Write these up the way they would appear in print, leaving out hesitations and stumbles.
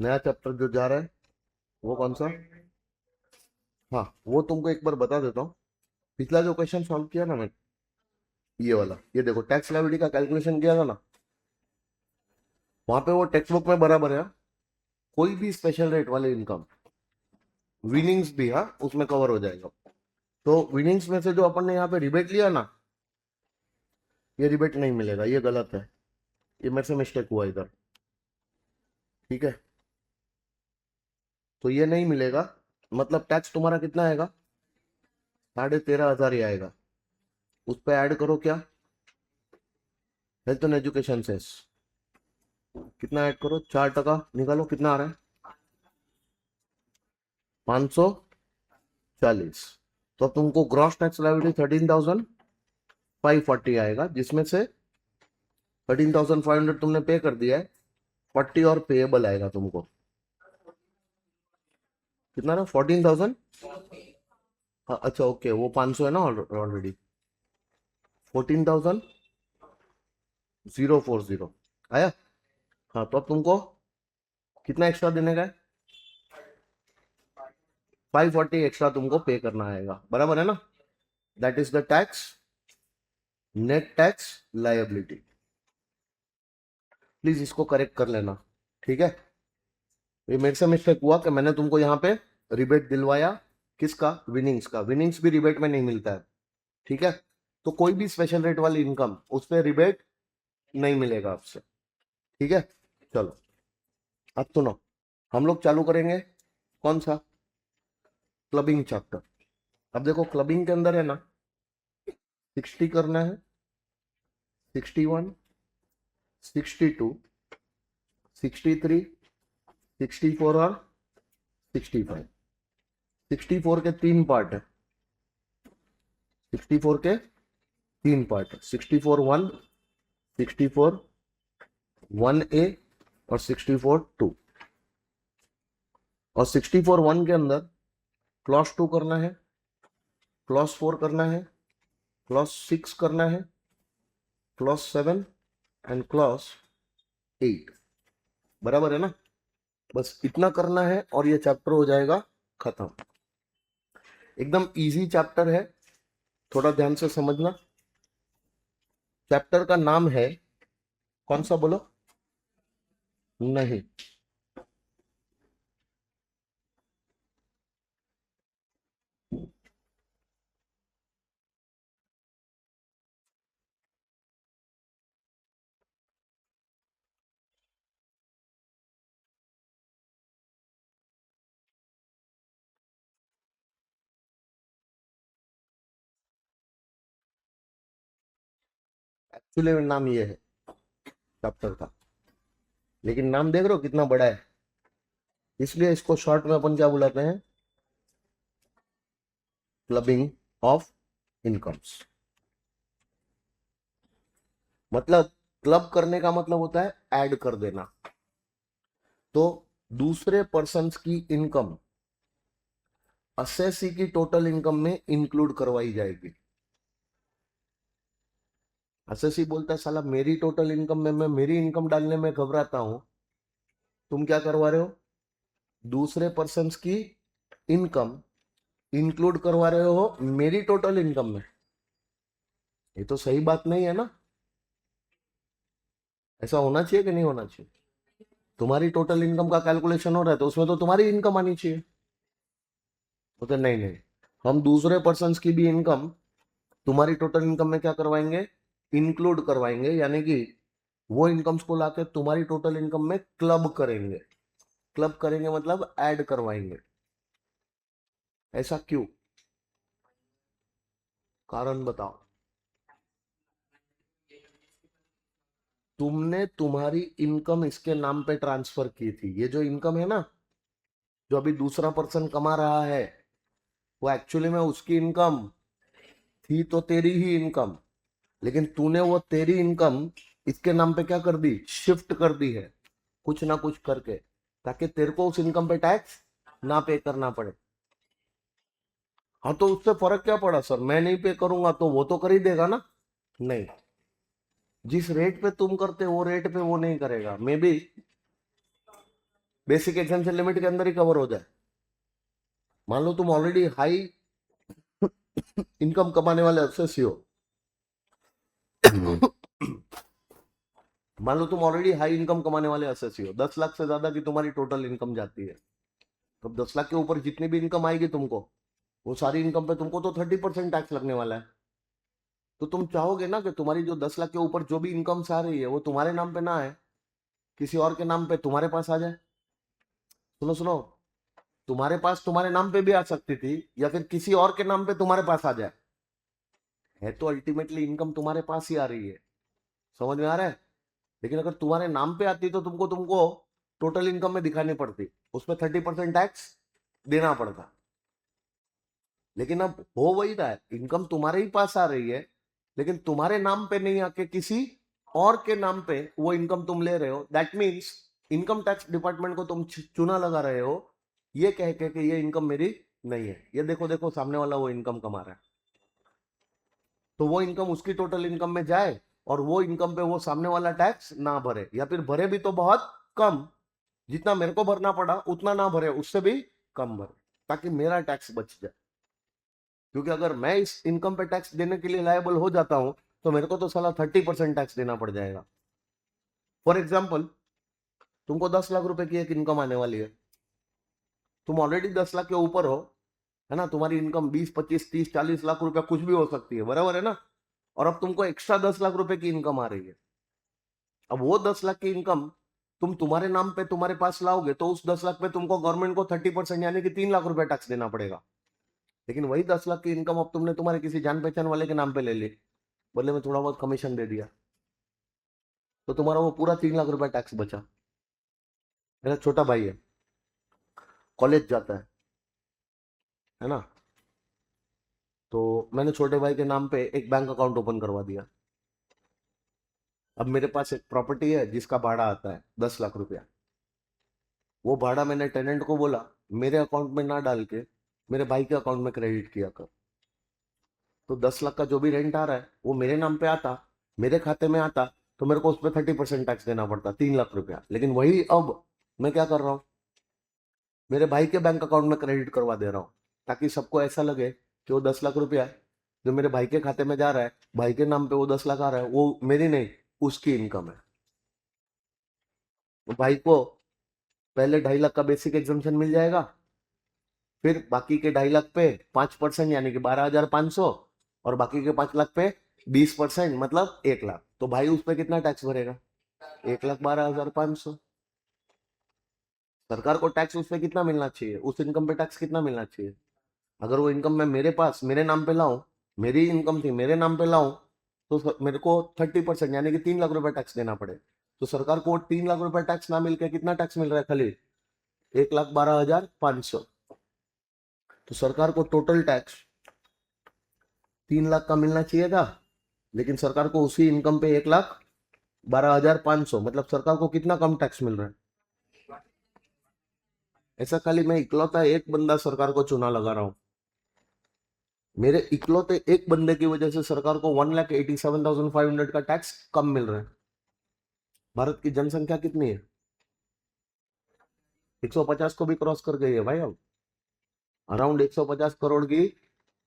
नया चैप्टर जो जा रहा है वो कौन सा? हाँ, वो तुमको एक बार बता देता हूँ। पिछला जो क्वेश्चन सॉल्व किया ना मैं, ये वाला, ये देखो टैक्स लायबिलिटी का कैलकुलेशन किया था ना, वहां पे वो टेक्स्ट बुक में बराबर है। कोई भी स्पेशल रेट वाले इनकम, विनिंग्स भी, हाँ, उसमें कवर हो जाएगा। तो विनिंग्स में से जो अपन ने यहाँ पे रिबेट लिया ना, ये रिबेट नहीं मिलेगा, ये गलत है। ये मेरे से मिस्टेक हुआ इधर। ठीक है, तो ये नहीं मिलेगा। मतलब टैक्स तुम्हारा कितना आएगा? 13,500 ही आएगा। उस पर ऐड करो क्या? हेल्थ एंड एजुकेशन सेस कितना ऐड करो, 4% निकालो, कितना आ रहा है? 540। तो तुमको ग्रॉस टैक्स लायबिलिटी 13,540 आएगा, जिसमें से 13,500 तुमने पे कर दिया है। 40 और पेएबल आएगा तुमको। कितना ना, 14,000। हाँ अच्छा, ओके, वो 500 है ना ऑलरेडी। 14,040 आया। हाँ, तो अब तुमको कितना एक्स्ट्रा देने का है? 540 एक्स्ट्रा तुमको पे करना आएगा, बराबर है ना? That is the tax, net tax liability. Please इसको करेक्ट कर लेना, ठीक है? ये मेरे से मिस्टेक हुआ कि मैंने तुमको यहाँ पे रिबेट दिलवाया। किसका? विनिंग्स का। विनिंग्स भी रिबेट में नहीं मिलता है, ठीक है? तो कोई भी स्पेशल रेट वाली इनकम, उस पर रिबेट नहीं मिलेगा आपसे, ठीक है? चलो, अब सुनो, हम लोग चालू करेंगे कौन सा? Clubbing chapter. अब देखो, क्लबिंग के अंदर है ना, 60 करना है, 61, 62, 63, 64 और 65। 64 के तीन पार्ट है। 64 के तीन पार्ट है। 64(1), 64(1)(a) और 64(2). और 64(1) के अंदर क्लॉज 2 करना है, क्लॉज 4 करना है, क्लॉज 6 करना है, क्लॉज 7 एंड क्लॉज 8। बराबर है ना? बस इतना करना है और ये चैप्टर हो जाएगा खत्म। एकदम इजी चैप्टर है, थोड़ा ध्यान से समझना। चैप्टर का नाम है कौन सा, बोलो? नहीं, एक्चुअली नाम ये है चैप्टर का, लेकिन नाम देख रहे हो कितना बड़ा है, इसलिए इसको शॉर्ट में अपन क्या बुलाते हैं? Clubbing of incomes. मतलब क्लब करने का मतलब होता है ऐड कर देना। तो दूसरे पर्सन्स की इनकम असेसी की टोटल इनकम में इंक्लूड करवाई जाएगी। असेसी बोलता है साला मेरी टोटल इनकम में मैं मेरी इनकम डालने में घबराता हूं, तुम क्या करवा रहे हो? दूसरे पर्सन्स की इनकम इंक्लूड करवा रहे हो मेरी टोटल इनकम में। ये तो सही बात नहीं है ना? ऐसा होना चाहिए कि नहीं होना चाहिए? तुम्हारी टोटल इनकम का कैलकुलेशन हो रहा है तो उसमें तो तुम्हारी इनकम आनी चाहिए। बोलते नहीं नहीं, हम दूसरे पर्सन की भी इनकम तुम्हारी टोटल इनकम में क्या करवाएंगे? इंक्लूड करवाएंगे, यानी कि वो इनकम्स को लाके तुम्हारी टोटल इनकम में क्लब करेंगे। क्लब करेंगे मतलब ऐड करवाएंगे। ऐसा क्यों? कारण बताओ। तुमने तुम्हारी इनकम इसके नाम पे ट्रांसफर की थी। ये जो इनकम है ना, जो अभी दूसरा पर्सन कमा रहा है, वो एक्चुअली में उसकी इनकम थी, तो तेरी ही इनकम। लेकिन तूने वो तेरी इनकम इसके नाम पे क्या कर दी? शिफ्ट कर दी है, कुछ ना कुछ करके, ताकि तेरे को उस इनकम पे टैक्स ना पे करना पड़े। हाँ, तो उससे फर्क क्या पड़ा सर? मैं नहीं पे करूंगा तो वो तो कर ही देगा ना? नहीं, जिस रेट पे तुम करते वो रेट पे वो नहीं करेगा। May be basic exemption limit के अंदर ही कवर हो जाए। मान लो तुम ऑलरेडी हाई इनकम कमाने वाले एसएससी हो, मान लो तुम ऑलरेडी हाई इनकम कमाने वाले एसएससी हो, 10 लाख से ज्यादा की तुम्हारी टोटल इनकम जाती है, तो 10 लाख के ऊपर जितनी भी इनकम आएगी तुमको, वो सारी इनकम पे तुमको तो 30% टैक्स लगने वाला है। तो तुम चाहोगे ना कि तुम्हारी जो 10 लाख के ऊपर जो भी इनकम आ रही है वो तुम्हारे नाम पे ना आए, किसी और के नाम पे तुम्हारे पास आ जाए। सुनो सुनो, तुम्हारे पास तुम्हारे नाम पे भी आ सकती थी, या फिर किसी और के नाम पे तुम्हारे पास आ जाए, है तो अल्टीमेटली इनकम तुम्हारे पास ही आ रही है। समझ में आ रहा है? लेकिन अगर तुम्हारे नाम पे आती तो तुमको तुमको टोटल इनकम में दिखानी पड़ती, उसमें 30% टैक्स देना पड़ता। लेकिन अब हो वही रहा है, इनकम तुम्हारे ही पास आ रही है, लेकिन तुम्हारे नाम पे नहीं आके किसी और के नाम पे वो इनकम तुम ले रहे हो। That means income tax department को तुम चूना लगा रहे हो, ये कह के कि ये इनकम मेरी नहीं है, ये देखो देखो सामने वाला वो इनकम कमा रहा है, तो वो इनकम उसकी टोटल इनकम में जाए और वो इनकम पे वो सामने वाला टैक्स ना भरे, या फिर भरे भी तो बहुत कम, जितना मेरे को भरना पड़ा उतना ना भरे, उससे भी कम भरे, ताकि मेरा टैक्स बच जाए। क्योंकि अगर मैं इस इनकम पे टैक्स देने के लिए लायबल हो जाता हूं तो मेरे को तो साला 30% टैक्स देना पड़ जाएगा। फॉर एग्जाम्पल, तुमको 10 लाख रुपए की एक इनकम आने वाली है, तुम ऑलरेडी 10 लाख के ऊपर हो, है ना, तुम्हारी इनकम 20, 25, 30, 40 लाख रुपया कुछ भी हो सकती है, बराबर है ना, और अब तुमको एक्स्ट्रा 10 लाख रुपए की इनकम आ रही है। अब वो 10 लाख की इनकम तुम तुम्हारे नाम पे तुम्हारे पास लाओगे तो उस 10 लाख पे तुमको गवर्नमेंट को 30% यानी कि 3 लाख रुपए टैक्स देना पड़ेगा। लेकिन वही 10 लाख की इनकम अब तुमने तुम्हारे किसी जान पहचान वाले के नाम पे ले ली, बदले में थोड़ा बहुत कमीशन दे दिया, तो तुम्हारा वो पूरा 3 लाख रुपए टैक्स बचा। मेरा छोटा भाई है, कॉलेज जाता है ना, तो मैंने छोटे भाई के नाम पे एक बैंक अकाउंट ओपन करवा दिया। अब मेरे पास एक प्रॉपर्टी है जिसका भाड़ा आता है 10 लाख रुपया, वो भाड़ा मैंने टेनेंट को बोला मेरे अकाउंट में ना डाल के मेरे भाई के अकाउंट में क्रेडिट किया कर, तो 10 लाख का जो भी रेंट आ रहा है वो मेरे नाम पे आता, मेरे खाते में आता, तो मेरे को उस पर 30% टैक्स देना पड़ता, 3 लाख रुपया। लेकिन वही अब मैं क्या कर रहा हूँ, मेरे भाई के बैंक अकाउंट में क्रेडिट करवा दे रहा हूँ, ताकि सबको ऐसा लगे कि वो 10 लाख रुपया जो मेरे भाई के खाते में जा रहा है, भाई के नाम पे वो 10 लाख आ रहा है, वो मेरी नहीं उसकी इनकम है। तो भाई को पहले 2.5 लाख का बेसिक एग्जाम्पशन मिल जाएगा, फिर बाकी के 2.5 लाख पे 5% यानी कि 12,500, और बाकी के 5 लाख पे 20% मतलब 1 लाख, तो भाई उस पर कितना टैक्स भरेगा? 1,12,500। सरकार को टैक्स उस पर कितना मिलना चाहिए, उस इनकम पे टैक्स कितना मिलना चाहिए? अगर वो इनकम मैं मेरे पास मेरे नाम पे लाऊं, मेरी इनकम थी मेरे नाम पे लाऊं, तो मेरे को 30% यानी कि 3 लाख रुपए टैक्स देना पड़े। तो सरकार को 3 लाख रुपए टैक्स ना मिलकर कितना टैक्स मिल रहा है? खाली 1,12,500। तो सरकार को टोटल टैक्स 3 लाख का मिलना चाहिए था, लेकिन सरकार को उसी इनकम पे 1,12,500, मतलब सरकार को कितना कम टैक्स मिल रहा है? ऐसा खाली मैं इकलौता एक बंदा सरकार को चुना लगा रहा हूं, मेरे इकलौते एक बंदे की वजह से सरकार को 1,87,500 का टैक्स कम मिल रहा है। भारत की जनसंख्या कितनी है? 150 को भी क्रॉस कर गई है भाई। अब अराउंड 150 करोड़ की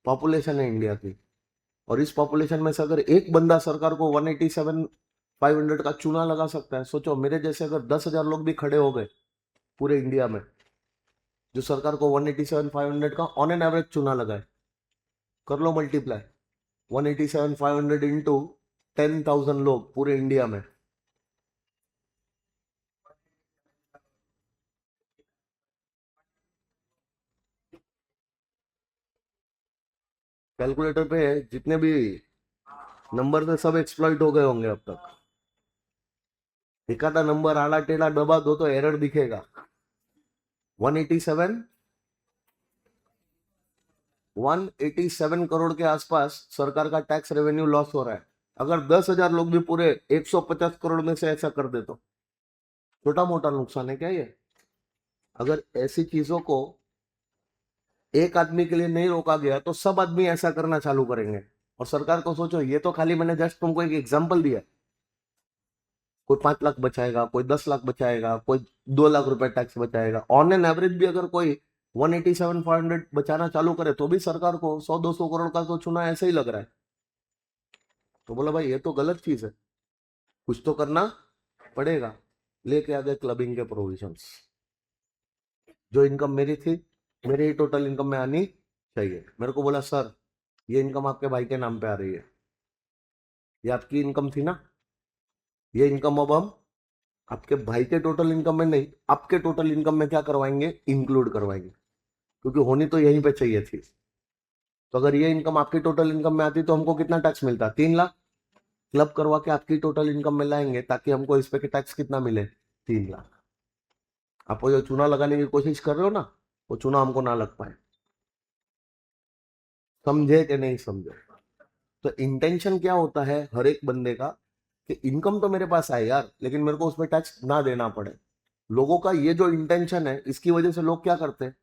पॉपुलेशन है इंडिया की, और इस पॉपुलेशन में से अगर एक बंदा सरकार को 187,500 का चूना लगा सकता है, सोचो मेरे जैसे अगर 10,000 लोग भी खड़े हो गए पूरे इंडिया में, जो सरकार को 187,500 का ऑन एन एवरेज चूना लगाए, कर लो मल्टीप्लाई, 187,500 इंटू 10,000 लोग पूरे इंडिया में, कैलकुलेटर पे जितने भी नंबर थे सब एक्सप्लॉइट हो गए होंगे अब तक। एक आधा नंबर आड़ा टेढ़ा दबा दो तो एरर दिखेगा। 187 187 करोड़ के आसपास सरकार का टैक्स रेवेन्यू लॉस हो रहा है। अगर 10,000 लोग भी पूरे 150 करोड़ में से ऐसा कर दे तो छोटा मोटा नुकसान है क्या ये? अगर ऐसी चीजों को एक आदमी के लिए नहीं रोका गया तो सब आदमी ऐसा करना चालू करेंगे। और सरकार को सोचो, ये तो खाली मैंने जस्ट तुमको एक एग्जांपल दिया, कोई 5 लाख बचाएगा, कोई 10 लाख बचाएगा, कोई 2 लाख रुपए टैक्स बचाएगा। ऑन एन एवरेज भी अगर कोई 187,500 बचाना चालू करे तो भी सरकार को 100-200 करोड़ का तो चुना ऐसे ही लग रहा है। तो बोला भाई ये तो गलत चीज है, कुछ तो करना पड़ेगा। लेके आ गए क्लबिंग के प्रोविजंस। जो इनकम मेरी थी, मेरी ही टोटल इनकम में आनी चाहिए। मेरे को बोला सर ये इनकम आपके भाई के नाम पे आ रही है, ये आपकी इनकम थी ना, ये इनकम अब हम आपके भाई के टोटल इनकम में नहीं, आपके टोटल इनकम में क्या करवाएंगे, इंक्लूड करवाएंगे, क्योंकि होनी तो यहीं पे चाहिए थी। तो अगर ये इनकम आपकी टोटल इनकम में आती तो हमको कितना टैक्स मिलता, 3 लाख। क्लब करवा के आपकी टोटल इनकम में लाएंगे ताकि हमको इस पे के टैक्स कितना मिले, 3 लाख। आप वो जो चूना लगाने की कोशिश कर रहे हो ना, वो चूना हमको ना लग पाए। समझे कि नहीं समझे? तो इंटेंशन क्या होता है हर एक बंदे का, कि इनकम तो मेरे पास आए यार, लेकिन मेरे को उस पर टैक्स ना देना पड़े। लोगों का ये जो इंटेंशन है, इसकी वजह से लोग क्या करते हैं,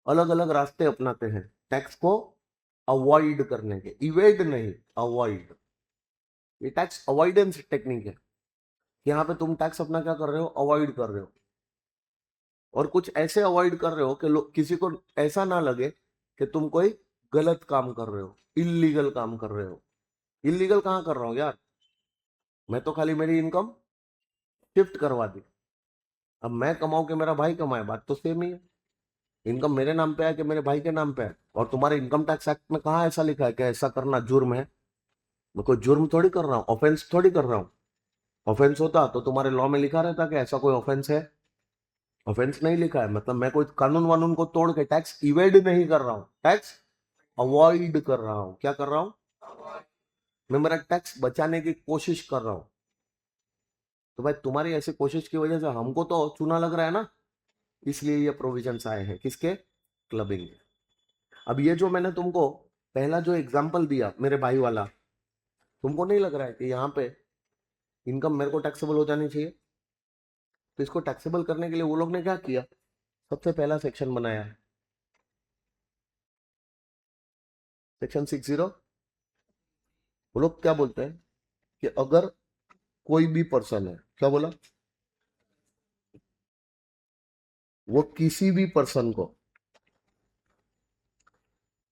अलग अलग रास्ते अपनाते हैं टैक्स को अवॉइड करने के। इवेड नहीं, अवॉइड। ये टैक्स अवॉइडेंस टेक्निक है। यहाँ पे तुम टैक्स अपना क्या कर रहे हो, अवॉइड कर रहे हो। और कुछ ऐसे अवॉइड कर रहे हो कि किसी को ऐसा ना लगे कि तुम कोई गलत काम कर रहे हो, इलीगल काम कर रहे हो। इलीगल कहाँ कर रहा हूँ यार, मैं तो खाली मेरी इनकम शिफ्ट करवा दी। अब मैं कमाऊं कि मेरा भाई कमाए, बात तो सेम ही है। इनकम मेरे नाम पे है कि मेरे भाई के नाम पे है। और तुम्हारे इनकम टैक्स एक्ट में कहाँ ऐसा लिखा है कि ऐसा करना जुर्म है? मैं कोई जुर्म थोड़ी कर रहा हूँ, ऑफेंस थोड़ी कर रहा हूँ। ऑफेंस होता तो तुम्हारे लॉ में लिखा रहता कि ऐसा कोई ऑफेंस है। ऑफेंस नहीं लिखा है, मतलब मैं कोई कानून वानून को तोड़ के टैक्स इवेड नहीं कर रहा हूँ, टैक्स अवॉइड कर रहा हूँ। क्या कर रहा हूँ, मैं मेरा टैक्स बचाने की कोशिश कर रहा हूँ। तो भाई तुम्हारी ऐसी कोशिश की वजह से हमको तो चूना लग रहा है ना, इसलिए ये प्रोविजंस आए हैं किसके, क्लबिंग के। अब ये जो मैंने तुमको पहला जो एग्जांपल दिया मेरे भाई वाला, तुमको नहीं लग रहा है कि यहाँ पे इनकम मेरे को टैक्सेबल हो जानी चाहिए? तो इसको टैक्सेबल करने के लिए वो लोग ने क्या किया, सबसे पहला सेक्शन बनाया, सेक्शन 60। वो लोग क्या बोलते हैं कि अगर कोई भी पर्सन है, क्या बोला, वो किसी भी पर्सन को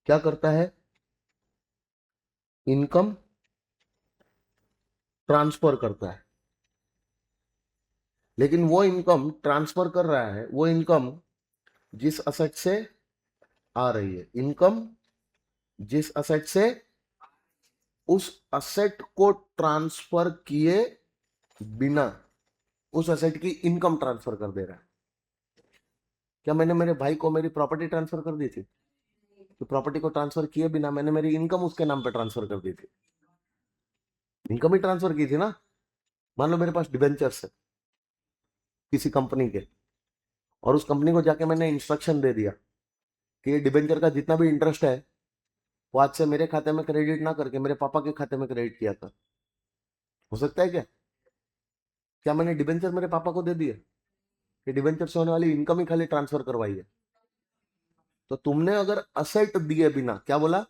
क्या करता है, इनकम ट्रांसफर करता है। लेकिन वो इनकम ट्रांसफर कर रहा है, वो इनकम जिस असेट से आ रही है, इनकम जिस असेट से, उस असेट को ट्रांसफर किए बिना उस असेट की इनकम ट्रांसफर कर दे रहा है। क्या मैंने मेरे भाई को मेरी प्रॉपर्टी ट्रांसफर कर दी थी? तो प्रॉपर्टी को ट्रांसफर किए बिना मैंने मेरी इनकम उसके नाम पे ट्रांसफर कर दी थी। इनकम ही ट्रांसफर की थी ना। मान लो मेरे पास डिबेंचर्स है किसी कंपनी के, और उस कंपनी को जाके मैंने इंस्ट्रक्शन दे दिया कि ये डिबेंचर का जितना भी इंटरेस्ट है वो आज से मेरे खाते में क्रेडिट ना करके मेरे पापा के खाते में क्रेडिट किया था। हो सकता है क्या? क्या मैंने डिबेंचर मेरे पापा को दे दिए कि डिबेंचर से होने वाली इनकम ही खाली ट्रांसफर करवाई है? तो तुमने अगर असेट दिए बिना, क्या बोला,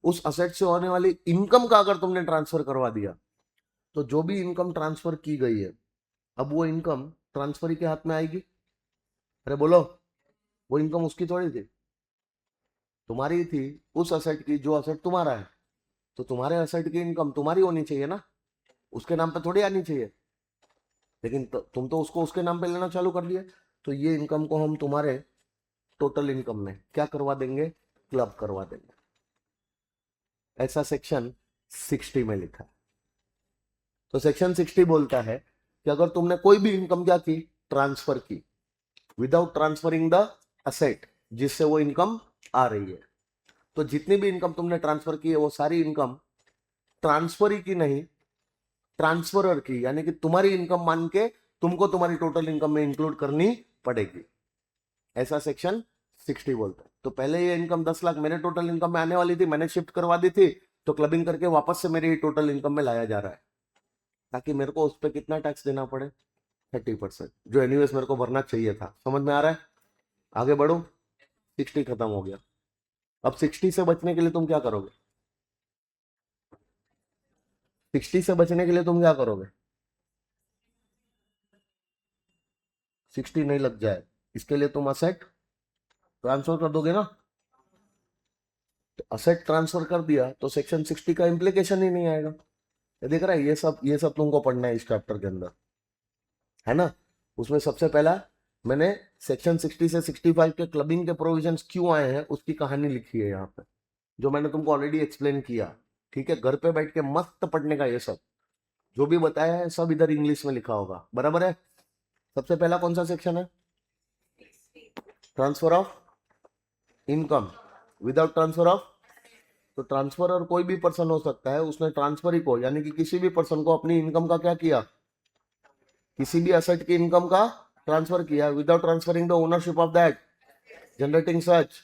उस असेट से होने वाली इनकम का अगर तुमने ट्रांसफर करवा दिया, तो जो भी इनकम ट्रांसफर की गई है, अब वो इनकम ट्रांसफर के हाथ में आएगी। अरे बोलो, वो इनकम उसकी थोड़ी थी, तुम्हारी थी। उस असेट की, जो असेट तुम्हारा है, तो तुम्हारे असेट की इनकम तुम्हारी होनी चाहिए ना, उसके नाम पे थोड़ी आनी चाहिए। लेकिन तुम तो उसको उसके नाम पे लेना चालू कर दिए। तो ये इनकम को हम तुम्हारे टोटल इनकम में क्या करवा देंगे, क्लब करवा देंगे। ऐसा सेक्शन 60 में लिखा है। तो सेक्शन 60 बोलता है कि अगर तुमने कोई भी इनकम क्या की, ट्रांसफर की, विदाउट ट्रांसफरिंग द असेट जिससे वो इनकम आ रही है, तो जितनी भी इनकम तुमने ट्रांसफर की है वो सारी इनकम ट्रांसफर ही की नहीं, ट्रांसफरर की, यानी कि तुम्हारी इनकम मान के तुमको तुम्हारी टोटल इनकम में इंक्लूड करनी पड़ेगी। ऐसा सेक्शन 60 बोलता है। तो पहले ये इनकम 10 लाख मेरे टोटल इनकम में आने वाली थी, मैंने शिफ्ट करवा दी थी, तो क्लबिंग करके वापस से मेरी टोटल इनकम में लाया जा रहा है, ताकि मेरे को उस पर कितना टैक्स देना पड़े, 30%, जो एनीवेज मेरे को भरना चाहिए था। समझ में आ रहा है? आगे बढ़ो। 60 खत्म हो गया। अब 60 से बचने के लिए तुम क्या करोगे, 60 से बचने के लिए तुम क्या करोगे? 60 नहीं लग जाए, इसके लिए तुम असेट ट्रांसफर कर दोगे ना। तो असेट ट्रांसफर कर दिया तो सेक्शन 60 का इम्प्लीकेशन ही नहीं आएगा। ये देख रहा है, ये सब तुमको पढ़ना है इस चैप्टर के अंदर, है ना। उसमें सबसे पहला मैंने सेक्शन 60 से 65 के क्लबिंग के प्रोविजंस क्यों आए हैं उसकी कहानी लिखी है यहाँ पे, जो मैंने तुमको ऑलरेडी एक्सप्लेन किया। ठीक है, घर पे बैठ के मस्त पढ़ने का, ये सब जो भी बताया है सब इधर इंग्लिश में लिखा होगा, बराबर है। सबसे पहला कौन सा सेक्शन है? Transfer of income without transfer of. तो ट्रांसफर और कोई भी पर्सन हो सकता है, उसने ट्रांसफर ही को यानी कि किसी भी पर्सन को अपनी इनकम का क्या किया, किसी भी असेट की इनकम का ट्रांसफर किया without transferring the ownership of that generating such.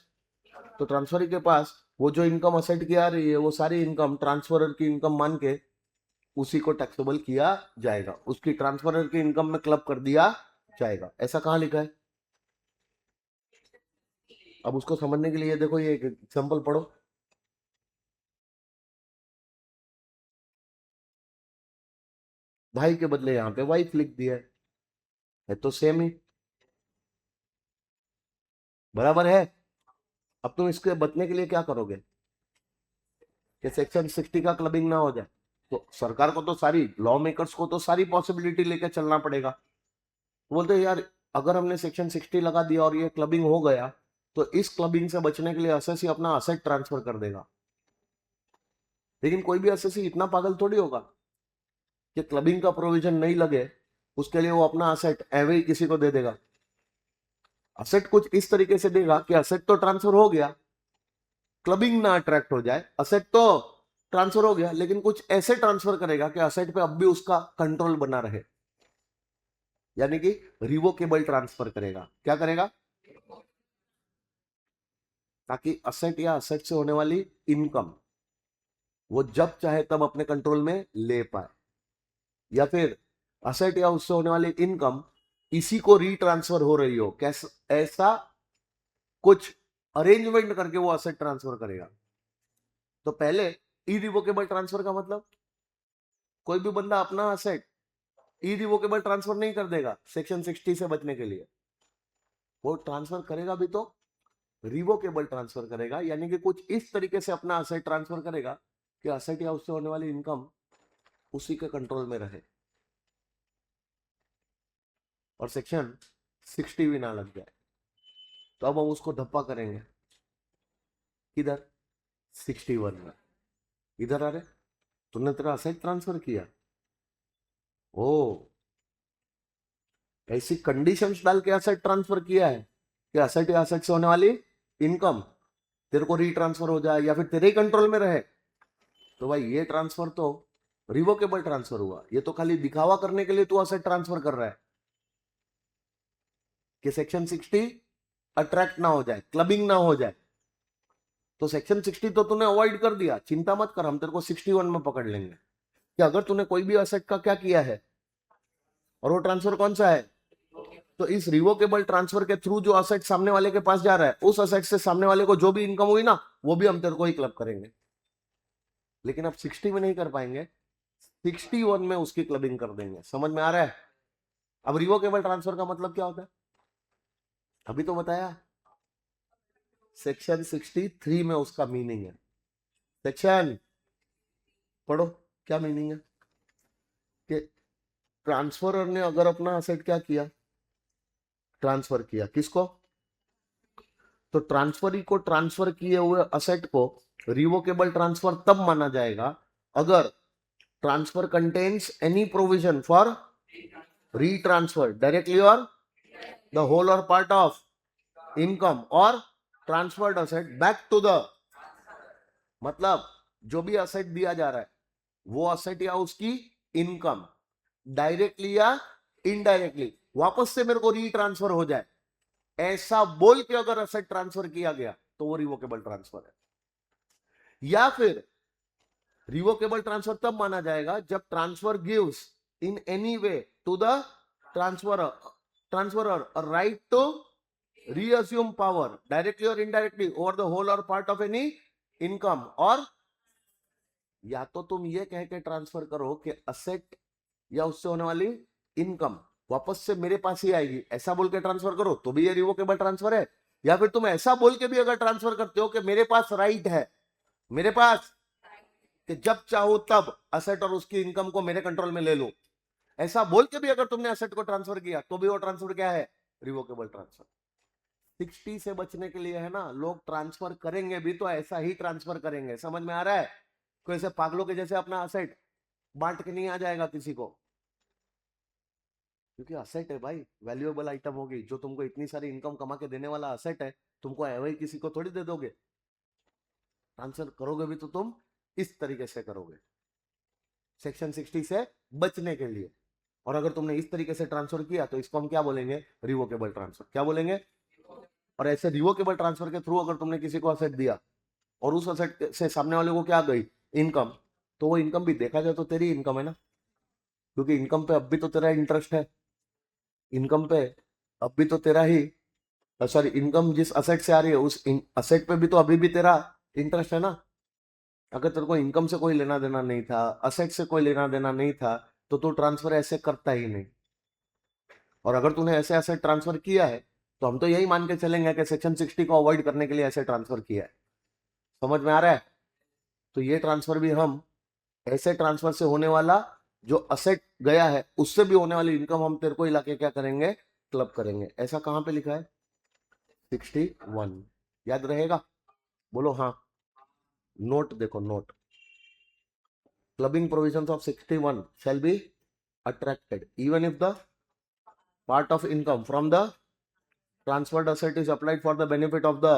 तो ट्रांसफर के पास वो जो इनकम असेट की आ रही है वो सारी इनकम ट्रांसफरर की इनकम मान के उसी को टैक्सेबल किया जाएगा, उसकी ट्रांसफरर की इनकम में क्लब कर दिया जाएगा। ऐसा कहां लिखा है? अब उसको समझने के लिए देखो, ये एक एग्जांपल पढ़ो। भाई के बदले यहाँ पे वाइफ लिख दिया है तो सेम ही, बराबर है। अब तुम इसके बचने के लिए क्या करोगे कि सेक्शन 60 का क्लबिंग ना हो जाए? तो सरकार को तो सारी, लॉ मेकर्स को तो सारी पॉसिबिलिटी लेके चलना पड़ेगा। तो बोलते हैं यार, अगर हमने सेक्शन 60 लगा दिया और ये क्लबिंग हो गया तो इस क्लबिंग से बचने के लिए एसएससी अपना असेट ट्रांसफर कर देगा। लेकिन कोई भी एसएससी इतना पागल थोड़ी होगा कि क्लबिंग का प्रोविजन नहीं लगे उसके लिए वो अपना असेट एवे ही किसी को दे देगा। असेट कुछ इस तरीके से देगा कि असेट तो ट्रांसफर हो गया, क्लबिंग ना अट्रैक्ट हो जाए। असेट तो ट्रांसफर हो गया लेकिन कुछ ऐसे ट्रांसफर करेगा कि असेट पे अब भी उसका कंट्रोल बना रहे, यानी कि रिवोकेबल ट्रांसफर करेगा। क्या करेगा? ताकि असेट या असेट से होने वाली इनकम वो जब चाहे तब अपने कंट्रोल में ले पाए, या फिर असेट या उससे होने वाली इनकम इसी को रीट्रांसफर हो रही हो, कैसा ऐसा कुछ अरेंजमेंट करके वो असेट ट्रांसफर करेगा। तो पहले इरिवोकेबल ट्रांसफर का मतलब, कोई भी बंदा अपना असेट इरिवोकेबल ट्रांसफर नहीं कर देगा सेक्शन 60 से बचने के लिए। वो ट्रांसफर करेगा भी तो रिवोकेबल ट्रांसफर करेगा, यानी कि कुछ इस तरीके से अपना असेट ट्रांसफर करेगा कि असेट या उससे होने वाली इनकम उसी के कंट्रोल में रहे और सेक्शन 60 भी ना लग जाए। तो अब हम उसको धप्पा करेंगे किधर? 61 में। इधर आ रहे, तुमने तेरा असेट ट्रांसफर किया, ओ ऐसी कंडीशंस डाल के असेट ट्रांसफर किया है कि असेट या असेट से होने वाली इनकम तेरे को रीट्रांसफर हो जाए या फिर तेरे ही कंट्रोल में रहे। तो भाई ये ट्रांसफर तो रिवोकेबल ट्रांसफर हुआ, ये तो खाली दिखावा करने के लिए तू असेट ट्रांसफर कर रहा है कि सेक्शन 60 अट्रैक्ट ना हो जाए, क्लबिंग ना हो जाए। तो सेक्शन 60 तो तूने अवॉइड कर दिया, चिंता मत कर, हम तेरे को 61 में पकड़ लेंगे कि अगर तूने कोई भी असेट का क्या किया है और वो ट्रांसफर कौन सा है, तो इस रिवोकेबल ट्रांसफर के थ्रू जो असेट सामने वाले के पास जा रहा है उस असेट से सामने वाले को जो भी इनकम हुई ना वो भी हम तेरे को ही क्लब करेंगे। लेकिन अब 60 में नहीं कर पाएंगे, 61 में उसकी क्लबिंग कर देंगे। समझ में आ रहा है? अब रिवोकेबल ट्रांसफर का मतलब क्या होता है अभी तो बताया, सेक्शन 63 में उसका मीनिंग है। सेक्शन पढ़ो, क्या मीनिंग है कि ट्रांसफरर ने अगर अपना असेट क्या किया, ट्रांसफर किया किसको, तो ट्रांसफरी को ट्रांसफर किए हुए असेट को रिवोकेबल ट्रांसफर तब माना जाएगा अगर transfer contains any provision for retransfer directly or the whole or part of income or transferred asset back to the, मतलब जो भी असेट दिया जा रहा है वो असेट या उसकी इनकम डायरेक्टली या इनडायरेक्टली वापस से मेरे को रीट्रांसफर हो जाए, ऐसा बोल के अगर असेट ट्रांसफर किया गया तो वो रिवोकेबल ट्रांसफर है। या फिर रिवोकेबल ट्रांसफर तब माना जाएगा जब transfer gives in any way to the transferor right to reassume power directly or indirectly over the whole or part of any income, और या तो तुम ये कह के ट्रांसफर करो कि असेट या उससे होने वाली इनकम वापस से मेरे पास ही आएगी, ऐसा बोल के ट्रांसफर करो तो भी ये रिवोकेबल ट्रांसफर है। या फिर तुम ऐसा बोल के भी अगर ट्रांसफर करते हो कि मेरे पास राइट है, मेरे पास, कि जब चाहो तब असेट और उसकी इनकम को मेरे कंट्रोल में ले लो, ऐसा बोल के भी अगर तुमने असेट को ट्रांसफर किया तो भी वो ट्रांसफर क्या है? Revocable transfer. 60 से बचने के लिए है ना, लोग ट्रांसफर करेंगे भी तो ऐसा ही ट्रांसफर करेंगे। समझ में आ रहा है? कोई ऐसे पागलों के जैसे अपना असेट बांट के नहीं आ जाएगा किसी को, क्योंकि असेट है भाई, वैल्यूएबल आइटम होगी, जो तुमको इतनी सारी इनकम कमा के देने वाला असेट है, तुमको वही किसी को थोड़ी दे दोगे। ट्रांसफर करोगे भी तो तुम इस तरीके से करोगे, सेक्शन 60 से बचने के लिए। और अगर तुमने इस तरीके से ट्रांसफर किया तो इसको हम क्या बोलेंगे? Revocable transfer. क्या बोलेंगे? और ऐसे रिवोकेबल ट्रांसफर के थ्रू अगर तुमने किसी को असेट दिया और उस असेट से सामने वाले को क्या गई? इनकम, तो वो इनकम भी देखा जाए तो तेरी इनकम है ना, क्योंकि इनकम पे अब भी तो तेरा इंटरेस्ट है। इनकम पे अब भी तो तेरा ही, सॉरी, इनकम जिस असेट से आ रही है उस असेट पे भी तो अभी भी तेरा इंटरेस्ट है ना। अगर तेरे को इनकम से कोई लेना देना नहीं था, असेट से कोई लेना देना नहीं था, तो तू ट्रांसफर ऐसे करता ही नहीं। और अगर तूने ऐसे असेट ट्रांसफर किया है तो हम तो यही मान के चलेंगे कि सेक्शन 60 को अवॉइड करने के लिए ऐसे ट्रांसफर किया है। समझ में आ रहा है? तो ये ट्रांसफर भी हम ऐसे ट्रांसफर से होने वाला जो असेट गया है उससे भी होने वाली इनकम हम तेरे को ही लाके क्या करेंगे? क्लब करेंगे। ऐसा कहां पे लिखा है? 61। याद रहेगा? बोलो हाँ। नोट देखो, note, clubbing provisions of 61 shall be attracted even if the part of income from the transferred asset is applied for the benefit of the,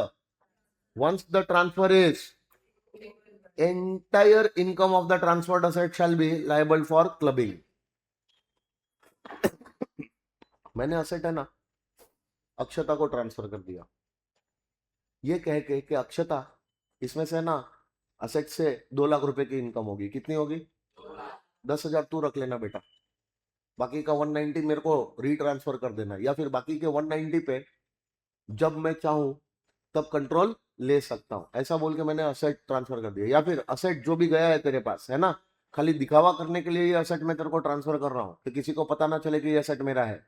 once the transfer is, entire income of the transferred asset shall be liable for clubbing. मैंने asset है ना अक्षता को transfer कर दिया, ये कह के कि अक्षता, इसमें से ना असेट से 2 लाख रुपए की इनकम होगी। कितनी होगी? 10,000 तू रख लेना बेटा, बाकी का 190 मेरे को रीट्रांसफर कर देना, या फिर बाकी के 190 पे जब मैं चाहूं तब कंट्रोल ले सकता हूं। ऐसा बोल के मैंने असेट ट्रांसफर कर दिया। या फिर असेट जो भी गया है तेरे पास है ना, खाली दिखावा करने के लिए ये असेट मैं तेरे को ट्रांसफर कर रहा हूं कि किसी को पता ना चले कि ये असेट मेरा है।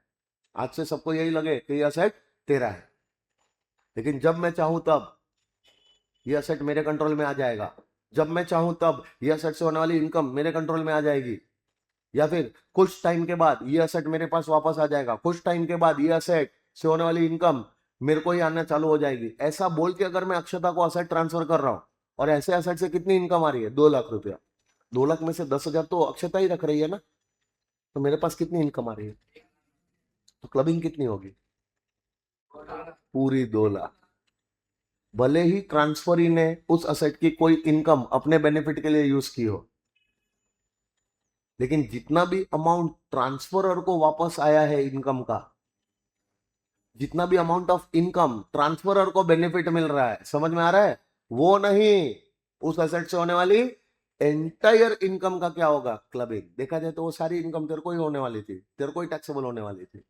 आज से सबको यही लगे कि ये असेट तेरा है, लेकिन जब मैं चाहूं तब ये असेट मेरे कंट्रोल में आ जाएगा। जब मैं चाहूं तब ये असेट से होने वाली इनकम मेरे कंट्रोल में आ जाएगी। या फिर कुछ टाइम के बाद ये असेट मेरे पास वापस आ जाएगा। कुछ टाइम के बाद ये असेट से होने वाली इनकम मेरे को ही आना चालू हो जाएगी। ऐसा बोल के अगर मैं अक्षता को असेट ट्रांसफर कर रहा हूं और ऐसे असेट से कितनी इनकम आ रही है? 2 लाख रुपया। 2 लाख में से 10,000 तो अक्षता ही रख रही है ना, तो मेरे पास कितनी इनकम आ रही है? तो क्लबिंग कितनी होगी? पूरी 2 लाख। भले ही ट्रांसफरी ने उस असेट की कोई इनकम अपने बेनिफिट के लिए यूज की हो, लेकिन जितना भी अमाउंट ट्रांसफरर को वापस आया है इनकम का, जितना भी अमाउंट ऑफ इनकम ट्रांसफरर को बेनिफिट मिल रहा है, समझ में आ रहा है? वो नहीं, उस एसेट से होने वाली एंटायर इनकम का क्या होगा? क्लबिंग। देखा जाए तो वो सारी इनकम तेरे को ही होने वाली थी, तेरे को ही टैक्सेबल होने वाली थी।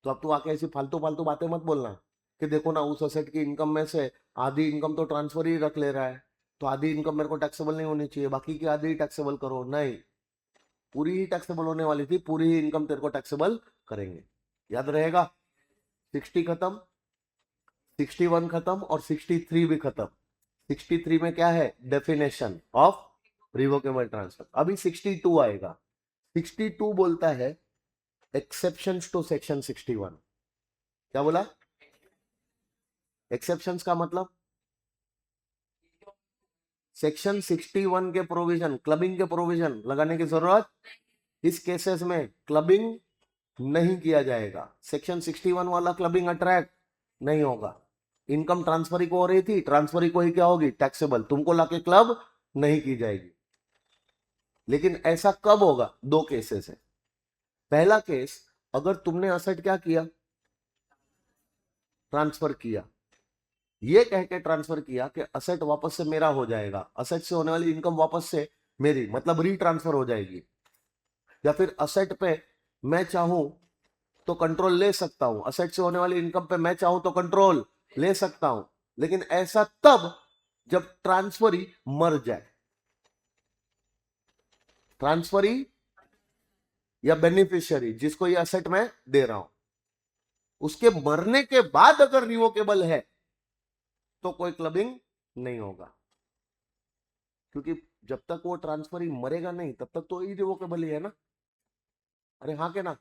तो अब तू आके ऐसी फालतू फालतू बातें मत बोलना कि देखो ना उस एसेट की इनकम में से आधी इनकम तो ट्रांसफर ही रख ले रहा है, तो आधी इनकम मेरे को टैक्सेबल नहीं होनी चाहिए, बाकी की आधी टैक्सेबल करो। नहीं, पूरी ही टैक्सेबल होने वाली थी, पूरी ही इनकम तेरे को टैक्सेबल करेंगे। याद रहेगा? 60 खत्म, 61 खत्म और 63 भी खत्म। 63 में क्या है? Definition of revocable transfer. अभी 62 आएगा। 62 बोलता है एक्सेप्शंस टू सेक्शन 61। क्या बोला? एक्सेप्शंस का मतलब सेक्शन 61 के प्रोविजन, क्लबिंग के प्रोविजन लगाने की जरूरत, इस केसेस में क्लबिंग नहीं किया जाएगा। सेक्शन 61 वाला क्लबिंग अट्रैक्ट नहीं होगा। इनकम ट्रांसफरी को हो रही थी, ट्रांसफरी को ही क्या होगी? टैक्सेबल। तुमको लाके क्लब नहीं की जाएगी। लेकिन ऐसा कब होगा? 2 केसेस है। पहला केस, अगर तुमने असेट क्या किया? ट्रांसफर किया, ये कह के ट्रांसफर किया कि असेट वापस से मेरा हो जाएगा, असेट से होने वाली इनकम वापस से मेरी, मतलब रीट्रांसफर हो जाएगी। या फिर असेट पे मैं चाहूं तो कंट्रोल ले सकता हूं, असेट से होने वाली इनकम पे मैं चाहूं तो कंट्रोल ले सकता हूं, लेकिन ऐसा तब जब ट्रांसफरी मर जाए। ट्रांसफरी या बेनिफिशियरी जिसको ये असेट मैं दे रहा हूं, उसके मरने के बाद अगर रिवोकेबल है तो कोई क्लबिंग नहीं होगा, क्योंकि जब तक वो ट्रांसफरी मरेगा नहीं तब तक तो इरिवोकेबल ही है ना। अरे हाँ के ना?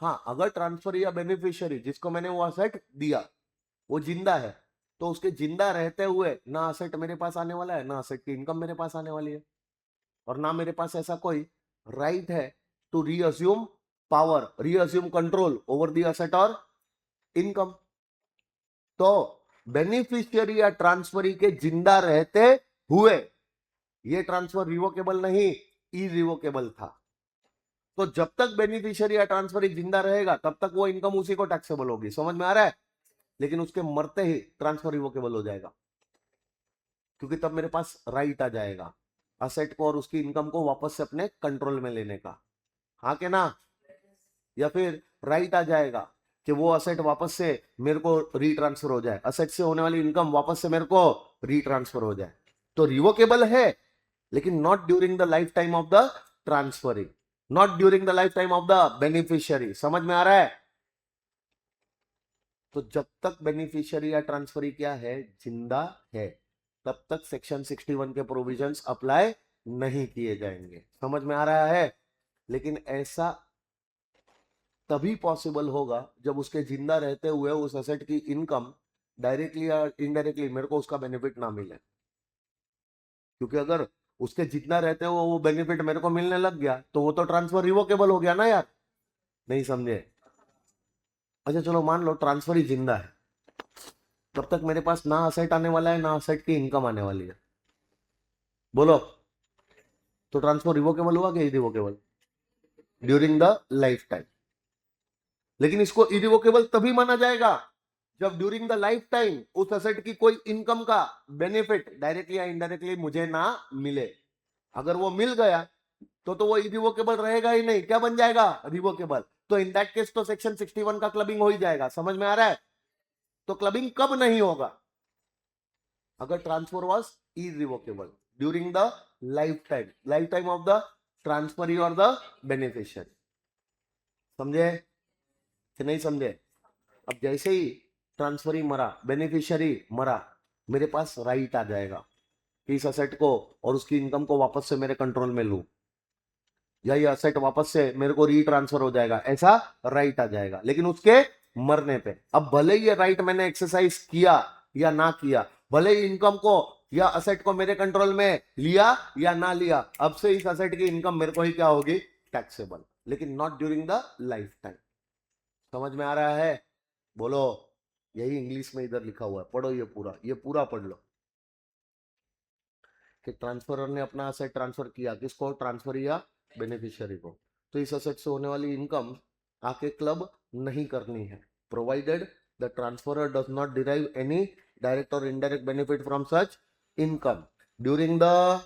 हाँ, अगर ट्रांसफर या बेनिफिशियरी जिसको मैंने वो असेट दिया वो जिंदा है, तो उसके जिंदा रहते हुए ना असेट मेरे पास आने वाला है, ना असेट की इनकम मेरे पास आने वाली है, और ना मेरे पास ऐसा कोई राइट है to reassume power, reassume control over the asset और इनकम। तो बेनिफिशियरी या ट्रांसफरी के जिंदा रहते हुए ये ट्रांसफर रिवोकेबल नहीं, इरिवोकेबल था। तो जब तक बेनिफिशियरी या ट्रांसफरी जिंदा रहेगा तब तक वो इनकम उसी को टैक्सेबल होगी, समझ में आ रहा है? लेकिन उसके मरते ही ट्रांसफर रिवोकेबल हो जाएगा, क्योंकि तब मेरे पास राइट आ जाएगा असेट को और उसकी इनकम को वापस से अपने कंट्रोल में लेने का। हाँ के ना? या फिर राइट आ जाएगा कि वो असेट वापस से मेरे को रीट्रांसफर हो जाए, असेट से होने वाली इनकम वापस से मेरे को रीट्रांसफर हो जाए। तो रिवोकेबल है, लेकिन not during the life time of the transferring, not during the life time of the beneficiary. समझ में आ रहा है? तो जब तक बेनिफिशियरी या ट्रांसफरी क्या है, जिंदा है, तब तक सेक्शन 61 के प्रोविजंस अप्लाई नहीं किए जाएंगे। समझ में आ रहा है? लेकिन ऐसा तभी पॉसिबल होगा जब उसके जिंदा रहते हुए उस एसेट की इनकम डायरेक्टली या इनडायरेक्टली मेरे को उसका बेनिफिट ना मिले, क्योंकि अगर उसके जितना रहते हुए वो बेनिफिट मेरे को मिलने लग गया तो वो तो ट्रांसफर रिवोकेबल हो गया ना यार। नहीं समझे? अच्छा चलो मान लो ट्रांसफर ही जिंदा है, तब तक मेरे पास ना असेट आने वाला है ना असेट की इनकम आने वाली है। बोलो, तो ट्रांसफर रिवोकेबल हुआ कि irrevocable? During the life time. लेकिन इसको इरिवोकेबल तभी माना जाएगा जब ड्यूरिंग द लाइफ टाइम उस असेट की कोई इनकम का बेनिफिट डायरेक्टली या इनडायरेक्टली मुझे ना मिले। अगर वो मिल गया तो वो इरिवोकेबल रहेगा ही नहीं, क्या बन जाएगा? रिवोकेबल। तो इन दैट केस तो सेक्शन 61 का क्लबिंग हो ही जाएगा। समझ में आ रहा है? तो क्लबिंग कब नहीं होगा? अगर transfer was irrevocable during the life time of the transferee और द बेनिफिशियरी। समझे कि नहीं समझे? अब जैसे ही ट्रांसफरी मरा, बेनिफिशियरी मरा, मेरे पास राइट आ जाएगा कि इस असेट को और उसकी इनकम को वापस से मेरे कंट्रोल में लूं, या ये असेट वापस से मेरे को रीट्रांसफर हो जाएगा, ऐसा राइट आ जाएगा। लेकिन उसके मरने पे, अब भले ही ये राइट मैंने एक्सरसाइज किया या ना किया, भले ही इनकम को या असेट को मेरे कंट्रोल में लिया या ना लिया, अब से इस असेट की इनकम मेरे को ही क्या होगी? टैक्सेबल, लेकिन not during the life time. समझ में आ रहा है? बोलो। यही इंग्लिश में इधर लिखा हुआ है, पढ़ो ये पूरा पढ़ लो कि ट्रांसफरर ने अपना असेट ट्रांसफर किया, किसको? ट्रांसफर या बेनिफिशियरी को। तो इस असेट से होने वाली इनकम आके क्लब नहीं करनी है, provided the transferor does not derive any direct or indirect benefit from such income during the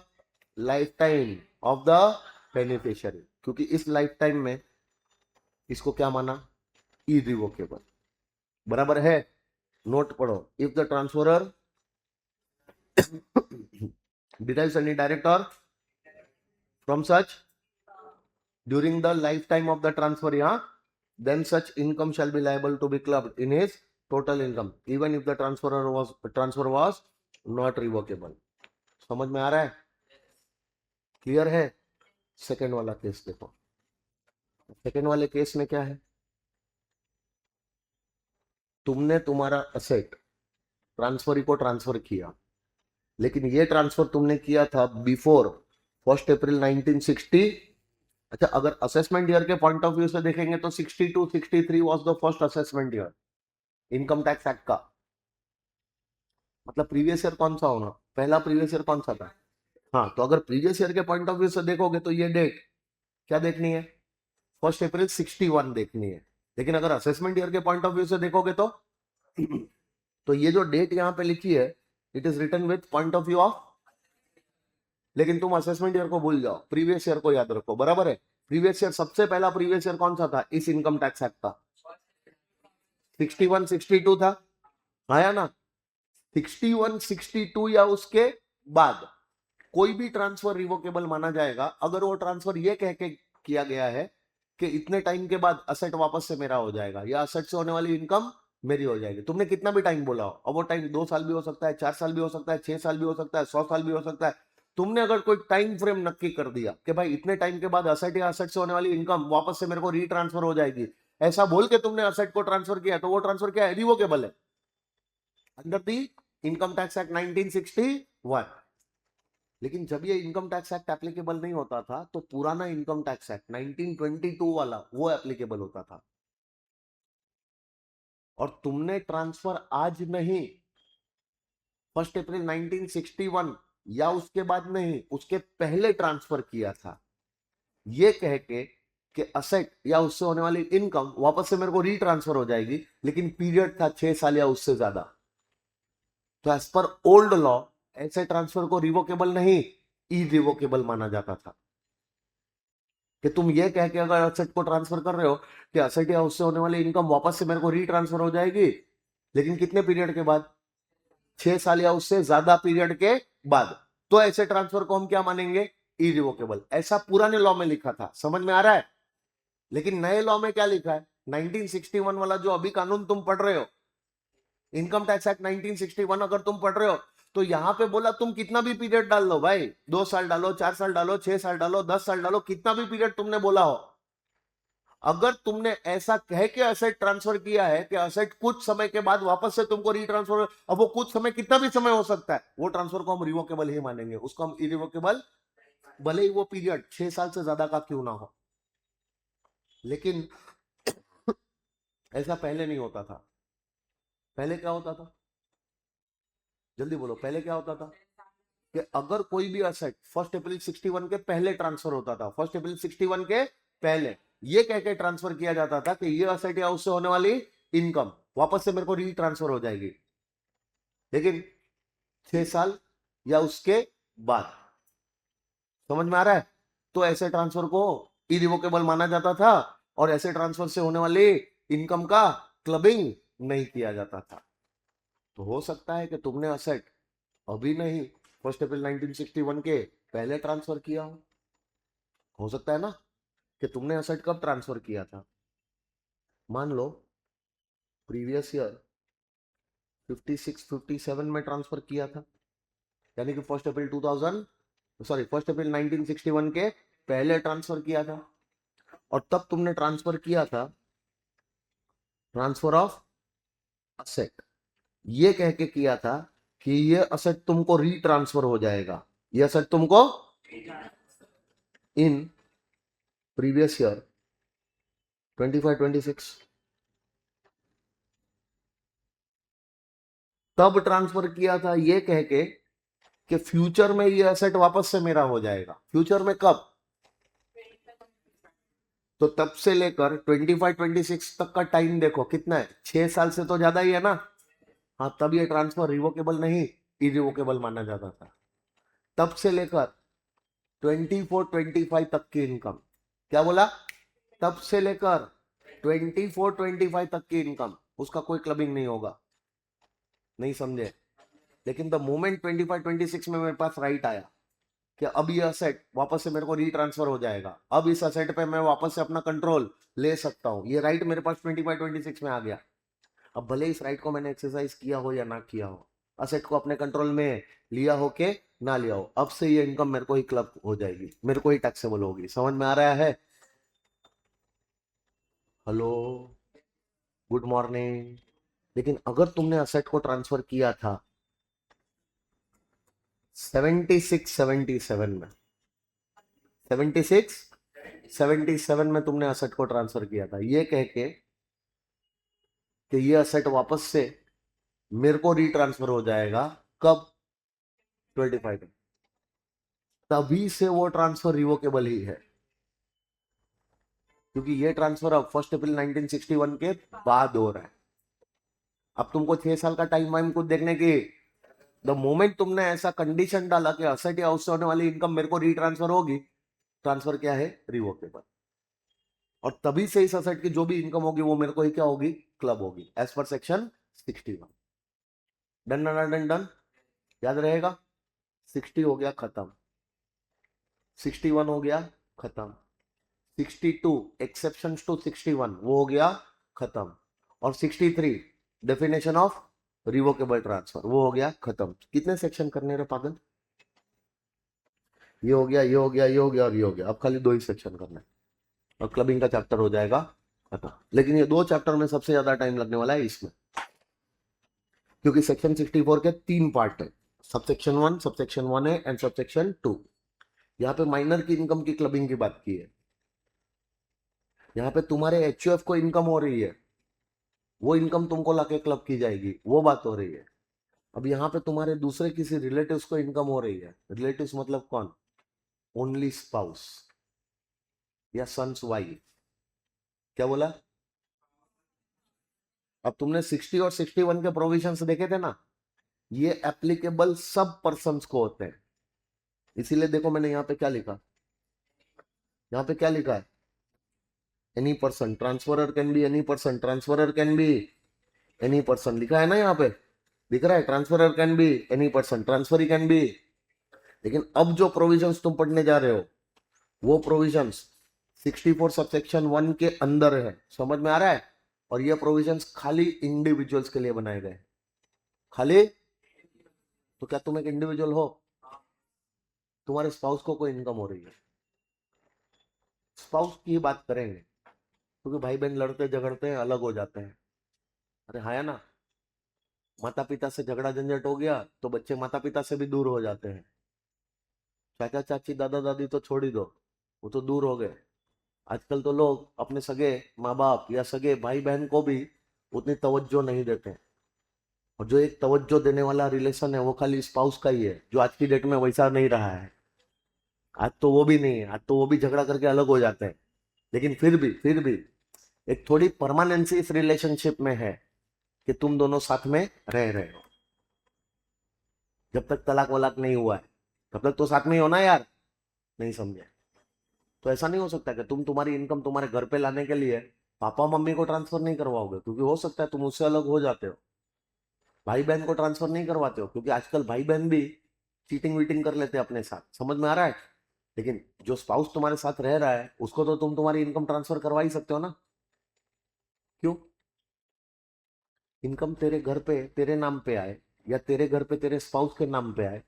life time of the beneficiary. क्योंकि इस लाइफ टाइम में इसको क्या माना? इरिवोकेबल। बराबर है? नोट पढ़ो, if the transferor derives any direct or from such during the lifetime of the transfer, yeah, then such income shall be liable to be clubbed in his total income even if the transfer was not revocable. समझ में आ रहा है? Clear है? Second वाला case देखो। Second वाले case में क्या है? तुमने तुम्हारा असेट ट्रांसफरी को ट्रांसफर किया, लेकिन ये ट्रांसफर तुमने किया था बिफोर 1 अप्रैल 1960। अच्छा, अगर असेसमेंट ईयर के पॉइंट ऑफ व्यू से देखेंगे तो 62 63 was the first assessment year income tax act का। मतलब प्रीवियस ईयर कौन सा होना? पहला प्रीवियस ईयर कौन सा था? हाँ, तो अगर प्रीवियस ईयर के पॉइंट ऑफ व्यू से देखोगे तो ये डेट क्या देखनी है? 1 अप्रैल 61 देखनी है। लेकिन अगर असेसमेंट ईयर के पॉइंट ऑफ व्यू से देखोगे तो ये जो डेट यहाँ पे लिखी है, it is written with point of view of, लेकिन तुम असेसमेंट ईयर को भूल जाओ, प्रीवियस ईयर को याद रखो। बराबर है? प्रीवियस ईयर, सबसे पहला प्रीवियस ईयर कौन सा था इस इनकम टैक्स एक्ट का? 61 62 था, आया ना? 61 62 या उसके बाद कोई भी ट्रांसफर रिवोकेबल माना जाएगा अगर वो ट्रांसफर ये कह के किया गया है कि इतने टाइम के बाद असेट वापस से मेरा हो जाएगा या असेट से होने वाली इनकम मेरी हो जाएगी। तुमने कितना भी टाइम बोला हो, अब वो टाइम 2 साल भी हो सकता है, 4 साल भी हो सकता है, 6 साल भी हो सकता है, 100 साल भी हो सकता है। तुमने अगर कोई टाइम फ्रेम नक्की कर दिया कि भाई इतने टाइम के बाद असेट या असेट से होने वाली इनकम वापस से मेरे को रीट्रांसफर हो जाएगी, ऐसा बोल के तुमने असेट को ट्रांसफर किया, तो वो ट्रांसफर क्या है? रिवोकेबल है under the income tax act 1961। लेकिन जब ये इनकम टैक्स एक्ट एप्लीकेबल नहीं होता था, तो पुराना इनकम टैक्स एक्ट 1922 वाला वो एप्लीकेबल होता था। और तुमने ट्रांसफर आज नहीं, 1 अप्रैल 1961 या उसके बाद नहीं, उसके पहले ट्रांसफर किया था, ये कह के कि असेट या उससे होने वाली इनकम वापस से मेरे को रीट्रांसफर हो जाएगी, लेकिन पीरियड था 6 साल या उससे ज्यादा। तो एज पर ओल्ड लॉ ऐसे ट्रांसफर को रिवोकेबल नहीं, इरिवोकेबल माना जाता था। कि तुम ये कह के अगर असेट को ट्रांसफर कर रहे हो कि असेट या उससे होने वाली इनकम वापस से मेरे को रीट्रांसफर हो जाएगी, लेकिन कितने पीरियड के बाद? 6 साल या उससे ज्यादा पीरियड के बाद, तो ऐसे ट्रांसफर को हम क्या मानेंगे? इरिवोकेबल। ऐसा पुराने लॉ में लिखा था, समझ में आ रहा है? लेकिन नए लॉ में क्या लिखा है? 1961 वाला जो अभी कानून तुम पढ़ रहे हो, इनकम टैक्स एक्ट 1961 अगर तुम पढ़ रहे हो, तो यहां पे बोला तुम कितना भी पीरियड डाल लो भाई, 2 साल डालो, 4 साल डालो, 6 साल डालो, 10 साल डालो, कितना भी पीरियड तुमने बोला हो, अगर तुमने ऐसा कह के असेट ट्रांसफर किया है कि असेट कुछ समय के बाद वापस से तुमको रीट्रांसफर, अब वो कुछ समय कितना भी समय हो सकता है, वो ट्रांसफर को हम रिवोकेबल ही मानेंगे, उसको हम इरिवोकेबल, भले ही वो पीरियड 6 साल से ज्यादा का क्यों ना हो। लेकिन ऐसा पहले नहीं होता था। पहले क्या होता था? जल्दी बोलो, पहले क्या होता था? कि अगर कोई भी असेट 1 अप्रैल 61 के पहले ट्रांसफर होता था, 1 अप्रैल 61 के पहले ये कह के ट्रांसफर किया जाता था कि ये असेट या उससे होने वाली इनकम वापस से मेरे को रीट्रांसफर हो जाएगी, लेकिन 6 साल या उसके बाद। समझ में आ रहा है? तो ऐसे ट्रांसफर को इरिवोकेबल माना जाता था, और ऐसे ट्रांसफर से होने वाली इनकम का क्लबिंग नहीं किया जाता था। तो हो सकता है कि तुमने असेट अभी नहीं, 1 अप्रैल 1961 के पहले ट्रांसफर किया हो सकता है ना? कि तुमने असेट कब ट्रांसफर किया था? मान लो प्रीवियस ईयर 56-57 में ट्रांसफर किया था, यानी कि 1 अप्रैल 2000, सॉरी 1 अप्रैल 1961 के पहले ट्रांसफर किया था। और तब तुमने ट्रांसफर किया था ट्रांसफर ऑफ असेट, ये कह के किया था कि ये असेट तुमको रीट्रांसफर हो जाएगा, ये असेट तुमको इन प्रीवियस ईयर 25-26 तब ट्रांसफर किया था, ये कह के कि फ्यूचर में ये एसेट वापस से मेरा हो जाएगा। फ्यूचर में कब? तो तब से लेकर 25-26 तक का टाइम देखो कितना है, 6 साल से तो ज्यादा ही है ना। हाँ, तब ये ट्रांसफर रिवोकेबल नहीं, इरिवोकेबल माना जाता था। तब से लेकर 24-25 तक की इनकम, क्या बोला? तब से लेकर 24-25 तक की इनकम, उसका कोई क्लबिंग नहीं होगा। नहीं समझे? लेकिन द मोमेंट 25-26 में मेरे पास राइट आया कि अब ये असेट वापस से मेरे को रीट्रांसफर हो जाएगा, अब इस असेट पे मैं वापस से अपना कंट्रोल ले सकता हूं, ये राइट मेरे पास 25-26 में आ गया। अब भले इस राइट को मैंने एक्सरसाइज किया हो या ना किया हो, असेट को अपने कंट्रोल में लिया हो के ना लिया हो, अब से ये इनकम मेरे को ही क्लब हो जाएगी, मेरे को ही टैक्सेबल होगी। समझ में आ रहा है? Hello, good morning. लेकिन अगर तुमने असेट को ट्रांसफर किया था 76-77 में, 76-77 में तुमने असेट को ट्रांसफर किया था, ये कह के कि ये असेट वापस से मेरे को रीट्रांसफर हो जाएगा, कब? 25 में। तभी से वो ट्रांसफर रिवोकेबल ही है, क्योंकि ये ट्रांसफर अब 1 अप्रैल 1961 के बाद हो रहा है। अब तुमको 6 साल का टाइम वाइम कुछ देखने की, द मोमेंट तुमने ऐसा कंडीशन डाला कि असेट या उससे होने वाली इनकम मेरे को रीट्रांसफर होगी, ट्रांसफर क्या है? रिवोकेबल। और तभी से इस असेट की जो भी इनकम होगी वो मेरे को ही क्या होगी? क्लब होगी, as per section 61। Done done done done, याद रहेगा? 60 हो गया खत्म, 61 हो गया खत्म, 62 एक्सेप्शंस टू 61 वो हो गया खत्म, और 63 डेफिनेशन ऑफ रिवोकेबल ट्रांसफर वो हो गया खत्म। कितने सेक्शन करने रे पागल? ये हो गया, ये हो गया, ये हो गया और ये हो गया। अब खाली 2 ही सेक्शन करना है और क्लबिंग का चैप्टर हो जाएगा खत्म। लेकिन ये 2 चैप्टर में सबसे ज्यादा टाइम लगने वाला है इसमें, क्योंकि सेक्शन 64 के 3 पार्ट है, subsection 1, subsection 1A and subsection 2। यहाँ पे माइनर की इनकम की क्लबिंग की बात की है। यहाँ पे तुम्हारे एचयूएफ को इनकम हो रही है, वो इनकम तुमको लाके क्लब की जाएगी, वो बात हो रही है। अब यहाँ पे तुम्हारे दूसरे किसी रिलेटिव्स को इनकम हो रही है। रिलेटिव्स मतलब कौन? ओनली स्पाउस या सन्स वाइफ। क्या बोला? अब तुमने 60 और 61 के प्रोविजंस देखे थे ना, ये एप्लीकेबल सब पर्सन्स को होते हैं। इसीलिए देखो मैंने यहाँ पे क्या लिखा, यहाँ पे क्या लिखा है? Any person, transferor can be any person, transferor can be any person, लिखा है ना यहाँ पे, दिख रहा है? Transferor can be any person, transferee can be. लेकिन अब जो प्रोविजंस तुम पढ़ने जा रहे हो वो प्रोविजंस 64 सबसेक्शन 1 के अंदर है, समझ में आ रहा है? और ये प्रोविजंस खाली इंडिविजुअल्स के लिए बनाए गए, खाली। तो क्या तुम एक इंडिविजुअल हो? तुम्हारे स्पाउस को कोई इनकम हो रही है? स्पाउस की बात करेंगे क्योंकि भाई बहन लड़ते झगड़ते हैं, अलग हो जाते हैं। अरे हाँ या ना? माता पिता से झगड़ा झंझट हो गया तो बच्चे माता पिता से भी दूर हो जाते हैं। चाचा चाची दादा दादी तो छोड़ ही दो, वो तो दूर हो गए। आजकल तो लोग अपने सगे माँ बाप या सगे भाई बहन को भी उतनी तवज्जो नहीं देते, और जो एक तवज्जो देने वाला रिलेशन है वो खाली स्पाउस का ही है, जो आज की डेट में वैसा नहीं रहा है। आज तो वो भी नहीं है, आज तो वो भी झगड़ा करके अलग हो जाते हैं। लेकिन फिर भी एक थोड़ी परमानेंसी इस रिलेशनशिप में है कि तुम दोनों साथ में रह रहे हो। जब तक तलाक वलाक नहीं हुआ है तब तक तो साथ में ही होना यार, नहीं समझे? तो ऐसा नहीं हो सकता कि तुम तुम्हारी इनकम तुम्हारे घर पे लाने के लिए पापा मम्मी को ट्रांसफर नहीं करवाओगे, क्योंकि हो सकता है तुम उससे अलग हो जाते हो। भाई बहन को ट्रांसफर नहीं करवाते हो क्योंकि आजकल भाई बहन भी चीटिंग वीटिंग कर लेते हैं अपने साथ, समझ में आ रहा है? लेकिन जो स्पाउस तुम्हारे साथ रह रहा है उसको तो तुम तुम्हारी इनकम ट्रांसफर करवा ही सकते हो ना। क्यों? इनकम तेरे घर पे तेरे नाम पे आए या तेरे घर पे तेरे स्पाउस के नाम पे आए,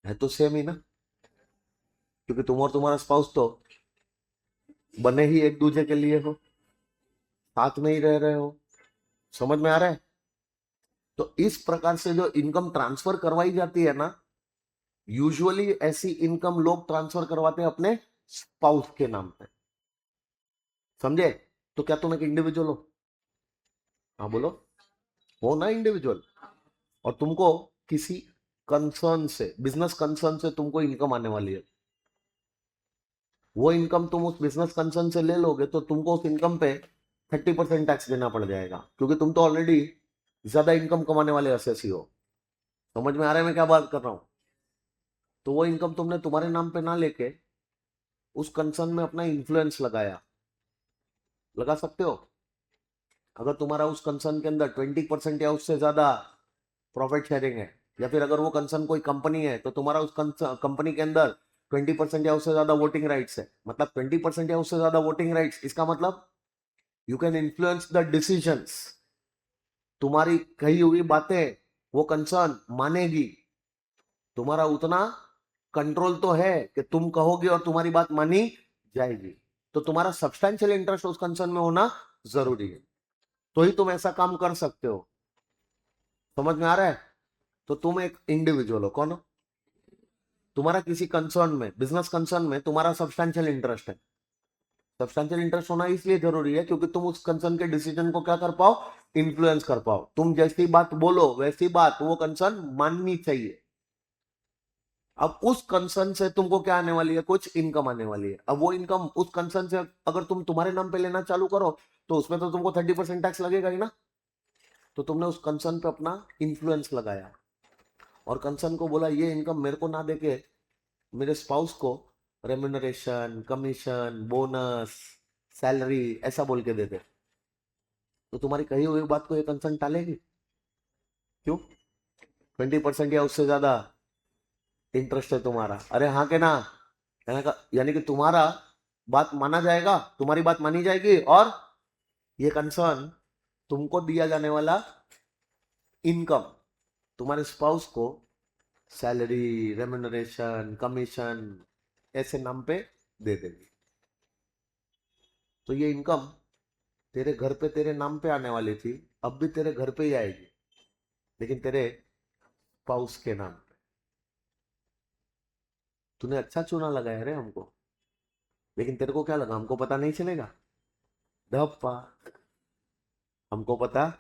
है तो सेम ही ना, क्योंकि तुम और तुम्हारा स्पाउस तो बने ही एक दूसरे के लिए हो, साथ में ही रह रहे हो, समझ में आ रहा है? तो इस प्रकार से जो इनकम ट्रांसफर करवाई जाती है ना, यूजुअली ऐसी इनकम लोग ट्रांसफर करवाते हैं अपने स्पाउस के नाम पे, समझे? तो क्या तुम एक इंडिविजुअल हो? हाँ बोलो, हो ना इंडिविजुअल। और तुमको किसी कंसर्न से, बिजनेस कंसर्न से तुमको इनकम आने वाली है। वो इनकम तुम उस बिजनेस कंसर्न से ले लोगे तो तुमको उस इनकम पे 30% टैक्स देना पड़ जाएगा, क्योंकि तुम तो ऑलरेडी ज्यादा इनकम कमाने वाले एसएससी हो। समझ में आ रहा है मैं क्या बात कर रहा हूं? तो वो इनकम तुमने तुम्हारे नाम पे ना लेके उस कंसर्न में अपना इन्फ्लुएंस लगाया, लगा सकते हो। अगर तुम्हारा उस कंसर्न के अंदर 20% या उससे ज्यादा प्रॉफिट शेयरिंग है, या फिर अगर वो कंसर्न कोई कंपनी है तो तुम्हारा उस कंपनी के अंदर 20% या उससे ज्यादा वोटिंग राइट्स है, मतलब 20% या उससे ज्यादा वोटिंग राइट्स, इसका मतलब you can influence the decisions. तुम्हारी कही हुई बातें वो कंसर्न मानेगी। तुम्हारा उतना कंट्रोल तो है कि तुम कहोगे और तुम्हारी बात मानी जाएगी। तो तुम्हारा सब्सटेंशियल इंटरेस्ट उस कंसर्न में होना जरूरी है, तो ही तुम ऐसा काम कर सकते हो। समझ में आ रहा है? तो तुम एक इंडिविजुअल हो, कौन हो? तुम्हारा किसी कंसर्न में, बिजनेस कंसर्न में तुम्हारा सब्सटेंशियल इंटरेस्ट है। सब्सटेंशियल इंटरेस्ट होना इसलिए जरूरी है क्योंकि तुम उस कंसर्न के डिसीजन को क्या कर पाओ, इन्फ्लुएंस कर पाओ। तुम जैसी बात बोलो वैसी बात वो कंसर्न माननी चाहिए। अब उस कंसर्न से तुमको क्या आने वाली है, कुछ इनकम आने वाली है। अब वो इनकम उस कंसर्न से अगर तुम तुम्हारे नाम पे लेना चालू करो तो उसमें तो तुमको 30% टैक्स लगेगा ही ना। तो तुमने उस कंसर्न पे अपना इन्फ्लुएंस लगाया और कंसर्न को बोला ये इनकम मेरे को ना देके मेरे स्पाउस को रेम्यूनरेशन, कमीशन, बोनस, सैलरी ऐसा बोल के दे दे, तो तुम्हारी कही हुई बात को ये कंसर्न टालेगी? क्यों? 20% या उससे ज्यादा इंटरेस्ट है तुम्हारा, अरे हाँ के ना? यानी कि तुम्हारा बात माना जाएगा, तुम्हारी बात मानी जाएगी, और ये कंसर्न तुमको दिया जाने वाला इनकम तुम्हारे स्पाउस को सैलरी, रेम्यूनरेशन, कमीशन ऐसे नाम पे दे देगी। तो ये इनकम तेरे घर पे तेरे नाम पे आने वाली थी, अब भी तेरे घर पे ही आएगी, लेकिन तेरे स्पाउस के नाम पे। तूने अच्छा चुना लगाया रे हमको, लेकिन तेरे को क्या लगा हमको पता नहीं चलेगा? धप्पा, हमको पता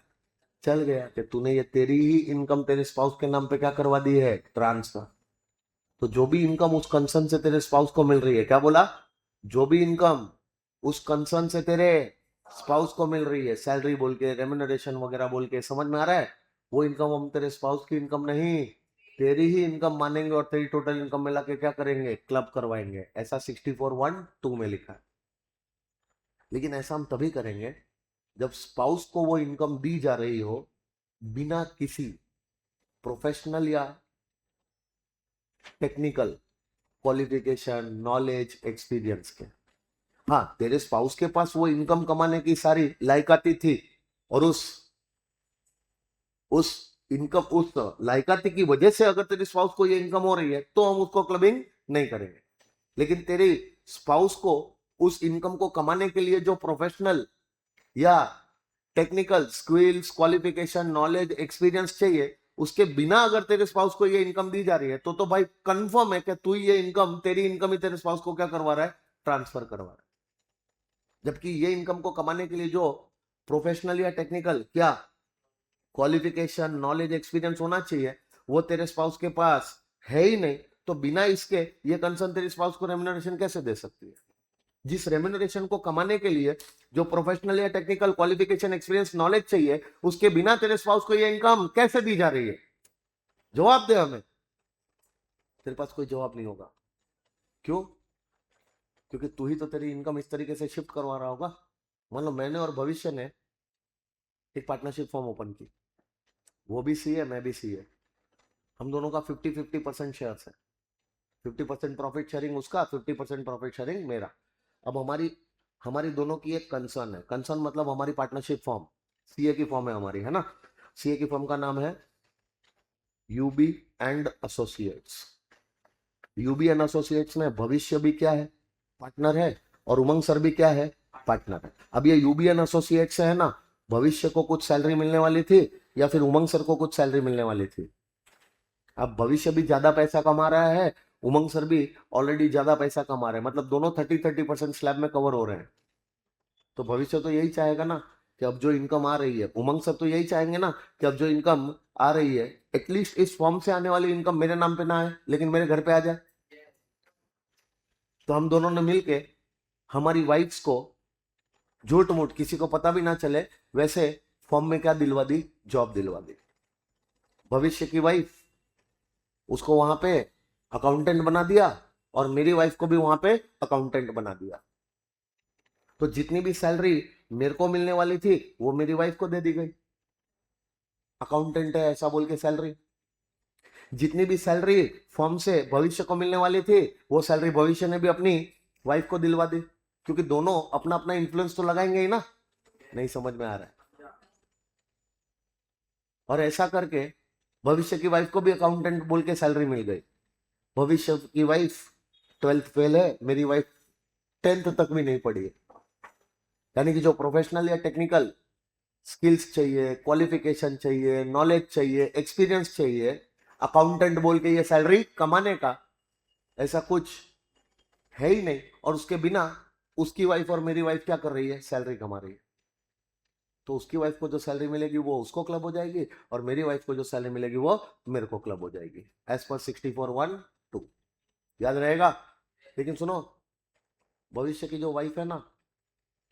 चल गया कि तूने ये तेरी ही इनकम तेरे स्पाउस के नाम पे क्या करवा दी है, ट्रांसफर। तो जो भी इनकम उस कंसर्न से तेरे स्पाउस को मिल रही है, क्या बोला? जो भी इनकम उस कंसर्न से तेरे स्पाउस को मिल रही है, सैलरी बोल के, रेम्यूनरेशन वगैरह बोल के, समझ में आ रहा है? वो इनकम हम तेरे स्पाउस की इनकम नहीं, तेरी ही इनकम मानेंगे और तेरी टोटल इनकम मिला के क्या करेंगे, क्लब करवाएंगे। ऐसा 64(1)(2) में लिखा है। लेकिन ऐसा हम तभी करेंगे जब स्पाउस को वो इनकम दी जा रही हो बिना किसी प्रोफेशनल या टेक्निकल क्वालिफिकेशन, नॉलेज, एक्सपीरियंस के। हाँ, तेरे स्पाउस के पास वो इनकम कमाने की सारी लायकाती थी, और उस इनकम, उस लायकाती की वजह से अगर तेरे स्पाउस को ये इनकम हो रही है तो हम उसको क्लबिंग नहीं करेंगे। लेकिन तेरे स्पाउस को उस इनकम को कमाने के लिए जो प्रोफेशनल या technical skills, qualification, knowledge, experience चाहिए, उसके बिना अगर तेरे स्पाउस को ये इनकम दी जा रही है तो भाई कंफर्म है कि तू ये इनकम, तेरी इनकम ही तेरे स्पाउस को क्या करवा रहा है, ट्रांसफर करवा रहा है। जबकि ये इनकम को कमाने के लिए जो प्रोफेशनल या टेक्निकल क्या क्वालिफिकेशन, नॉलेज, एक्सपीरियंस होना चाहिए, वो तेरे स्पाउस के पास है ही नहीं। तो बिना इसके ये कंसर्न तेरे स्पाउस को रेम्यूनरेशन कैसे दे सकती है? जिस रेम्यूनरेशन को कमाने के लिए जो प्रोफेशनल या टेक्निकल क्वालिफिकेशन, एक्सपीरियंस, नॉलेज चाहिए, उसके बिना तेरे स्पाउस को ये इनकम कैसे दी जा रही है? जवाब दे हमें। तेरे पास कोई जवाब नहीं होगा। क्यों? क्योंकि तू ही तो तेरी इनकम इस तरीके से शिफ्ट करवा रहा होगा। मान लो मैंने और भविष्य ने एक पार्टनरशिप फॉर्म ओपन की, वो भी सी है, मैं भी सी है, हम दोनों का 50-50% शेयर है, 50% प्रॉफिट शेयरिंग उसका, 50% प्रॉफिट शेयरिंग मेरा। अब हमारी हमारी दोनों की एक कंसर्न है, कंसर्न मतलब हमारी पार्टनरशिप फॉर्म सीए की फॉर्म है हमारी, है ना? सीए की फॉर्म का नाम है UB and associates. UB and associates में भविष्य भी क्या है, पार्टनर है, और उमंग सर भी क्या है, पार्टनर है। अब ये यूबी एंड एसोसिएट्स है ना, भविष्य को कुछ सैलरी मिलने वाली थी या फिर उमंग सर को कुछ सैलरी मिलने वाली थी? अब भविष्य भी ज्यादा पैसा कमा रहा है, उमंग सर भी ऑलरेडी ज्यादा पैसा कमा रहे हैं, मतलब दोनों 30-30% स्लैब में कवर हो रहे हैं। तो भविष्य तो यही चाहेगा ना कि अब जो इनकम आ रही है, उमंग सर तो यही चाहेंगे ना कि अब जो इनकम आ रही है एटलीस्ट इस फॉर्म से आने वाली इनकम मेरे नाम पे ना आए, लेकिन मेरे घर पे आ जाए। तो हम दोनों ने मिलके हमारी वाइफ्स को झूठ मूठ, किसी को पता भी ना चले, वैसे फॉर्म में क्या दिलवा दी, जॉब दिलवा दी। भविष्य की वाइफ, उसको वहां पे अकाउंटेंट बना दिया, और मेरी वाइफ को भी वहां पे अकाउंटेंट बना दिया। तो जितनी भी सैलरी मेरे को मिलने वाली थी वो मेरी वाइफ को दे दी गई, अकाउंटेंट है ऐसा बोल के सैलरी। जितनी भी सैलरी फॉर्म से भविष्य को मिलने वाली थी वो सैलरी भविष्य ने भी अपनी वाइफ को दिलवा दी, क्योंकि दोनों अपना अपना इन्फ्लुएंस तो लगाएंगे ही ना। नहीं समझ में आ रहा है? और ऐसा करके भविष्य की वाइफ को भी अकाउंटेंट बोल के सैलरी मिल गई। भविष्य की वाइफ 12th फेल है, मेरी वाइफ 10th तक भी नहीं पढ़ी है। यानी कि जो प्रोफेशनल या टेक्निकल स्किल्स चाहिए, क्वालिफिकेशन चाहिए, नॉलेज चाहिए, एक्सपीरियंस चाहिए, अकाउंटेंट बोल के ये सैलरी कमाने का ऐसा कुछ है ही नहीं, और उसके बिना उसकी वाइफ और मेरी वाइफ क्या कर रही है, सैलरी कमा रही है। तो उसकी वाइफ को जो सैलरी मिलेगी वो उसको क्लब हो जाएगी, और मेरी वाइफ को जो सैलरी मिलेगी वो मेरे को क्लब हो जाएगी, एज पर 64(1)(2). याद रहेगा? लेकिन सुनो, भविष्य की जो वाइफ है ना,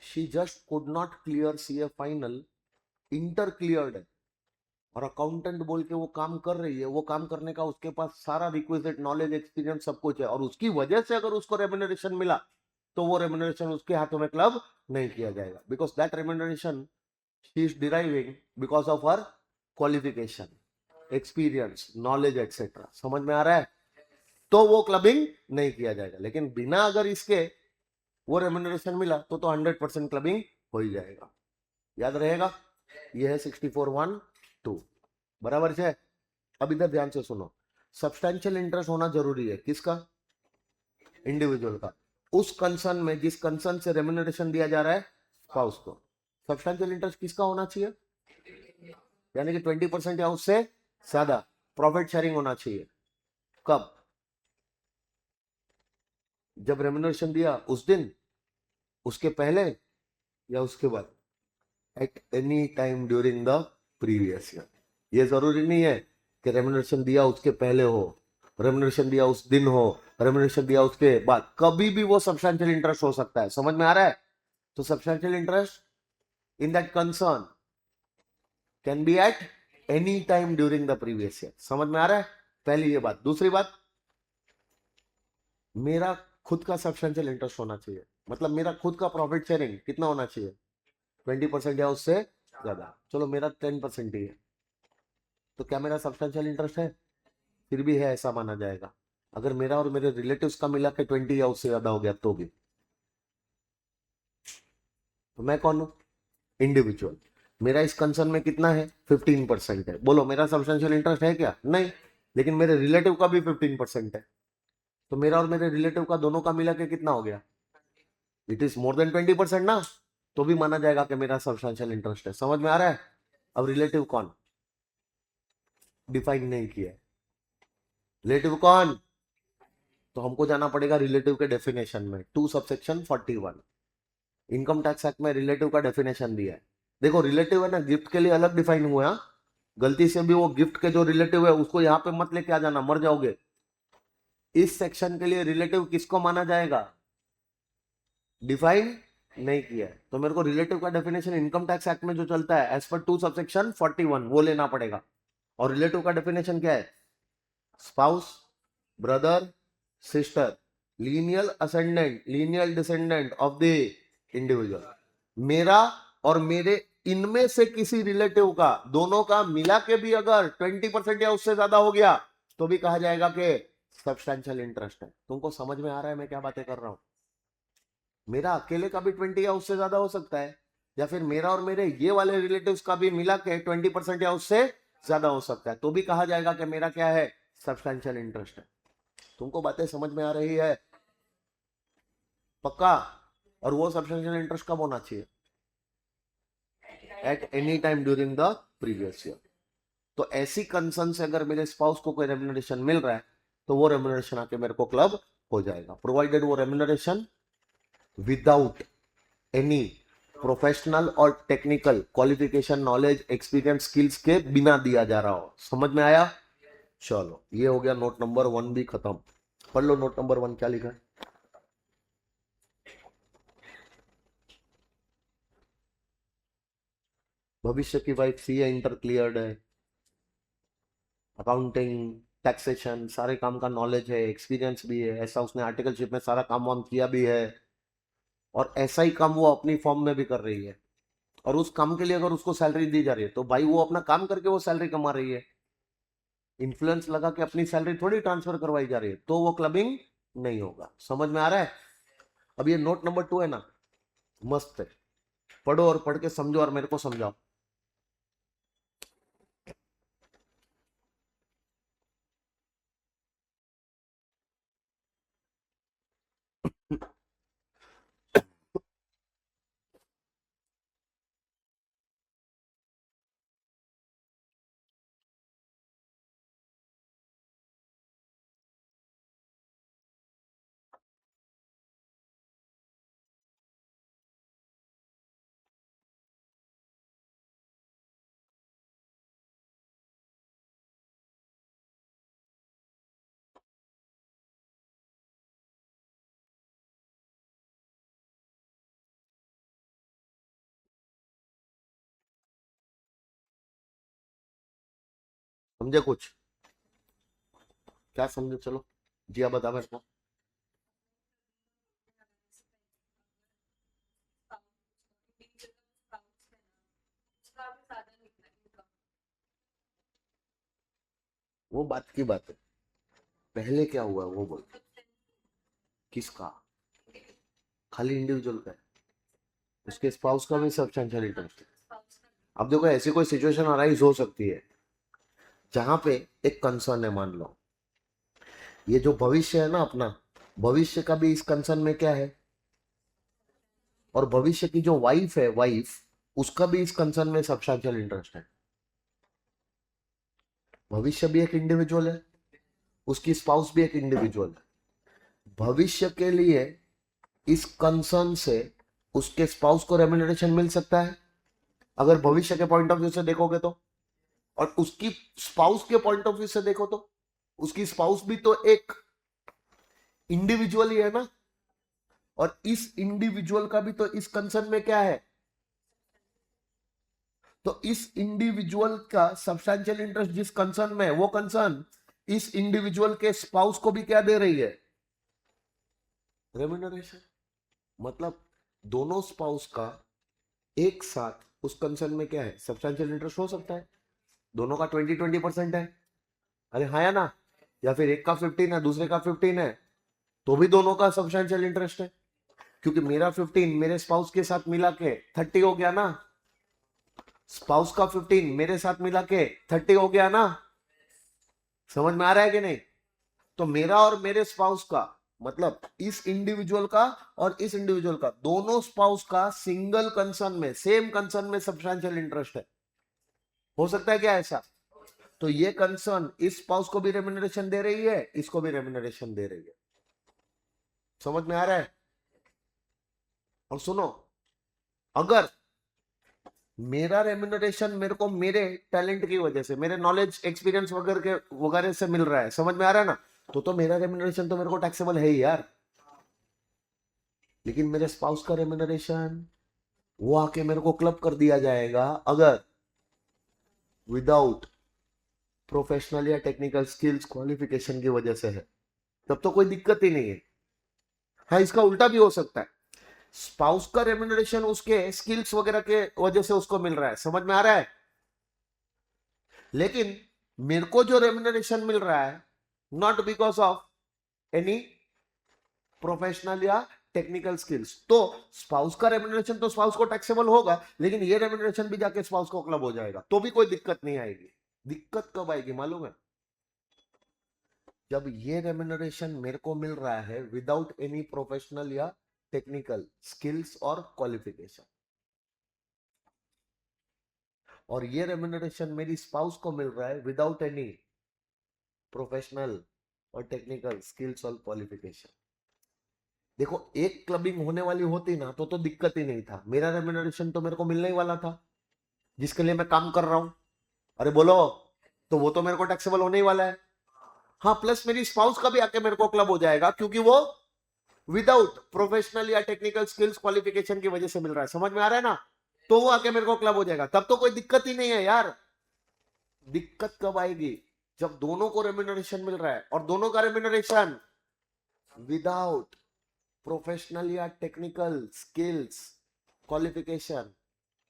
she just could not clear CA final, inter cleared है, और अकाउंटेंट बोल के वो काम कर रही है। वो काम करने का उसके पास सारा रिक्विजिट नॉलेज, एक्सपीरियंस सब कुछ है, और उसकी वजह से अगर उसको रेम्यूनरेशन मिला तो वो रेम्यूनरेशन उसके हाथों में क्लब नहीं किया जाएगा, because that remuneration she is deriving because of her qualification, experience, knowledge etcetera. समझ में आ रहा है? तो वो क्लबिंग नहीं किया जाएगा। लेकिन बिना अगर इसके वो रेम्यूनरेशन मिला तो 100% क्लबिंग हो ही जाएगा। याद रहेगा? ये है 64(1)(2) बराबर है। अब इधर ध्यान से सुनो, सब्सटैंशियल इंटरेस्ट होना जरूरी है। किसका? इंडिविजुअल का। उस कंसर्न में जिस कंसर्न से रेम्यूनरेशन दिया जा रहा है स्पाउस को, सब्सटैंशियल इंटरेस्ट किसका होना चाहिए? यानी कि 20% या उससे ज्यादा प्रॉफिट शेयरिंग होना चाहिए। कब? जब रेम्यूनरेशन दिया उस दिन, उसके पहले, या उसके बाद? At any time during the previous year. ये जरूरी नहीं है कि रेम्यूनरेशन दिया उसके पहले हो, रेम्यूनरेशन दिया उस दिन हो, रेम्यूनरेशन दिया उसके बाद, कभी भी वो सब्सटैंशियल इंटरेस्ट हो सकता है। समझ में आ रहा है? तो substantial interest in that concern can be at any time during the previous year. समझ में आ रहा है? पहली ये बात। दूसरी बात, मेरा खुद का सब्सटैंशियल इंटरेस्ट होना चाहिए, मतलब मेरा खुद का प्रॉफिट शेयरिंग कितना होना चाहिए? 20% या उससे ज्यादा। चलो मेरा 10% ही है, तो क्या मेरा सब्सटैंशियल इंटरेस्ट है? फिर भी है, ऐसा माना जाएगा। अगर मेरा और मेरे रिलेटिव्स का मिला के 20 या उससे ज्यादा हो गया तो भी, तो मैं कौन हूं? इंडिविजुअल। मेरा इस कंसर्न में कितना है? 15% है। बोलो मेरा सब्सटेंशियल इंटरेस्ट है क्या? नहीं। लेकिन मेरे रिलेटिव का भी 15% है, तो मेरा और मेरे रिलेटिव का दोनों का मिला के कितना हो गया? इट इज मोर देन 20% ना, तो भी माना जाएगा कि मेरा सब्सटेंशियल इंटरेस्ट है। समझ में आ रहा है? अब रिलेटिव कौन? डिफाइन नहीं किया है। रिलेटिव कौन? तो हमको जाना पड़ेगा रिलेटिव के डेफिनेशन में, 2 सबसेक्शन 41 इनकम टैक्स एक्ट में रिलेटिव का डेफिनेशन दिया है। देखो रिलेटिव है ना, गिफ्ट के लिए अलग डिफाइन हुआ है। गलती से भी वो गिफ्ट के जो रिलेटिव है उसको यहाँ पे मत लेके आ जाना, मर जाओगे। इस सेक्शन के लिए रिलेटिव किसको माना जाएगा? डिफाइन नहीं किया है, तो मेरे को रिलेटिव का डेफिनेशन इनकम टैक्स एक्ट में जो चलता है एज पर 2 सबसेक्शन 41 वो लेना पड़ेगा। और रिलेटिव का डेफिनेशन क्या है? Spouse, brother, sister, lineal ascendant, lineal descendant of the individual. मेरा और मेरे इनमें से किसी रिलेटिव का, दोनों का मिला के भी अगर 20% या उससे ज्यादा हो गया तो भी कहा जाएगा कि सब्सटैंशियल इंटरेस्ट है। तुमको समझ में आ रहा है मैं क्या बातें कर रहा हूं? मेरा अकेले का भी 20 या उससे ज्यादा हो सकता है, या फिर मेरा और मेरे ये वाले रिलेटिव्स का भी मिला के 20% या उससे ज्यादा हो सकता है, तो भी कहा जाएगा कि मेरा क्या है? सब्सटैंशियल इंटरेस्ट है। तुमको बातें समझ में आ रही है? पक्का? और वो सब्सटैंशियल इंटरेस्ट कब होना चाहिए? At any time during the previous year. तो ऐसी कंसर्न से अगर मेरे स्पाउस को कोई रेम्यूनरेशन मिल रहा है तो वो रेम्यूनरेशन आके मेरे को क्लब हो जाएगा, प्रोवाइडेड वो रेम्यूनरेशन विदाउट एनी प्रोफेशनल और technical qualification, knowledge, experience, skills के बिना दिया जा रहा हो। समझ में आया? चलो ये हो गया नोट नंबर 1 भी खत्म। पढ़ लो नोट नंबर 1 क्या लिखा है। भविष्य की वाइफ सीए इंटर क्लियर्ड है, अकाउंटिंग, टैक्सेशन, सारे काम का नॉलेज है, एक्सपीरियंस भी है, ऐसा उसने आर्टिकलशिप में सारा काम वाम किया भी है, और ऐसा ही काम वो अपनी फॉर्म में भी कर रही है। और उस काम के लिए अगर उसको सैलरी दी जा रही है तो भाई वो अपना काम करके वो सैलरी कमा रही है। इन्फ्लुएंस लगा के अपनी सैलरी थोड़ी ट्रांसफर करवाई जा रही है, तो वो क्लबिंग नहीं होगा। समझ में आ रहा है? अब ये नोट नंबर 2 है ना, मस्त है। पढ़ो और पढ़ के समझो और मेरे को समझाओ। समझे कुछ? क्या समझे? चलो जिया बता मेरे को। वो बात की बात है, पहले क्या हुआ वो बोल। किसका? खाली इंडिविजुअल का है, उसके स्पाउस का भी सब्सटेंशियल इंटरेस्ट है। अब देखो ऐसी कोई सिचुएशन अराइज हो सकती है जहां पे एक कंसर्न है, मान लो ये जो भविष्य है ना अपना, भविष्य का भी इस कंसर्न में क्या है, और भविष्य की जो वाइफ है, वाइफ उसका भी इस कंसर्न में सब्सटेंशियल इंटरेस्ट है। भविष्य भी एक इंडिविजुअल है, उसकी स्पाउस भी एक इंडिविजुअल है। भविष्य के लिए इस कंसर्न से उसके स्पाउस को रेम्यूनरेशन मिल सकता है अगर भविष्य के पॉइंट ऑफ व्यू से देखोगे तो, और उसकी स्पाउस के पॉइंट ऑफ व्यू से देखो तो उसकी स्पाउस भी तो एक इंडिविजुअल ही है ना, और इस इंडिविजुअल का भी तो इस कंसर्न में क्या है, तो इस इंडिविजुअल का सब्सटेंशियल इंटरेस्ट जिस कंसर्न में है, वो कंसर्न इस इंडिविजुअल के स्पाउस को भी क्या दे रही है, रेम्यूनरेशन। मतलब दोनों स्पाउस का एक साथ उस कंसर्न में क्या है, सब्सटेंशियल इंटरेस्ट हो सकता है। दोनों का 20-20% है, अरे हाँ या ना, या फिर एक का 15 है दूसरे का 15 है, तो भी दोनों का सब्सटेंशियल इंटरेस्ट है, क्योंकि मेरा 15 मेरे स्पाउस के साथ मिला के 30 हो गया ना, स्पाउस का 15 मेरे साथ मिला के 30 हो गया ना। समझ में आ रहा है कि नहीं? तो मेरा और मेरे स्पाउस का मतलब इस इंडिविजुअल का और इस इंडिविजुअल का, दोनों स्पाउस का सिंगल कंसर्न में, सेम कंसर्न में सब्सटेंशियल इंटरेस्ट है। हो सकता है क्या ऐसा? तो ये कंसर्न इस स्पाउस को भी रेम्यूनरेशन दे रही है, इसको भी रेम्यूनरेशन दे रही है। समझ में आ रहा है? और सुनो, अगर मेरा रेम्यूनरेशन मेरे को मेरे टैलेंट की वजह से, मेरे नॉलेज एक्सपीरियंस वगैरह से मिल रहा है, समझ में आ रहा है ना, तो मेरा रेम्यूनरेशन तो मेरे को टैक्सेबल है ही यार। लेकिन मेरे स्पाउस का रेम्यूनरेशन वो आके मेरे को क्लब कर दिया जाएगा अगर विदाउट प्रोफेशनल या टेक्निकल स्किल्स क्वालिफिकेशन की वजह से है, तब तो कोई दिक्कत ही नहीं है। हाँ, इसका उल्टा भी हो सकता है, स्पाउस का रेम्यूनरेशन उसके स्किल्स वगैरह के वजह से उसको मिल रहा है, समझ में आ रहा है, लेकिन मेरे को जो रेम्यूनरेशन मिल रहा है not because of any professional या टेक्निकल स्किल्स, तो स्पाउस का रेम्यूनरेशन तो स्पाउस को टैक्सेबल होगा, लेकिन ये रेम्यूनरेशन भी जाके स्पाउस को क्लब हो जाएगा, तो भी कोई दिक्कत नहीं आएगी। दिक्कत कब आएगी मालूम है? जब ये रेम्यूनरेशन मेरे को मिल रहा है विदाउट एनी प्रोफेशनल या टेक्निकल स्किल्स और क्वालिफिकेशन, और ये रेम्यूनरेशन मेरी स्पाउस को मिल रहा है विदाउट एनी प्रोफेशनल और टेक्निकल स्किल्स और क्वालिफिकेशन। देखो, एक क्लबिंग होने वाली होती ना तो दिक्कत ही नहीं था, मेरा रेम्यूनरेशन तो मेरे को मिलने ही वाला था जिसके लिए मैं काम कर रहा हूं। अरे बोलो, तो वो तो मेरे को टैक्सेबल होने ही वाला है। हाँ, प्लस मेरी स्पाउस का भी आके मेरे को क्लब हो जाएगा, क्योंकि वो विदाउट प्रोफेशनल या टेक्निकल स्किल्स क्वालिफिकेशन की वजह से मिल रहा है, समझ में आ रहा है ना, तो वो आके मेरे को क्लब हो जाएगा, तब तो कोई दिक्कत ही नहीं है यार। दिक्कत कब आएगी? जब दोनों को रेम्यूनरेशन मिल रहा है और दोनों का रेम्यूनरेशन विदाउट प्रोफेशनल या टेक्निकल स्किल्स क्वालिफिकेशन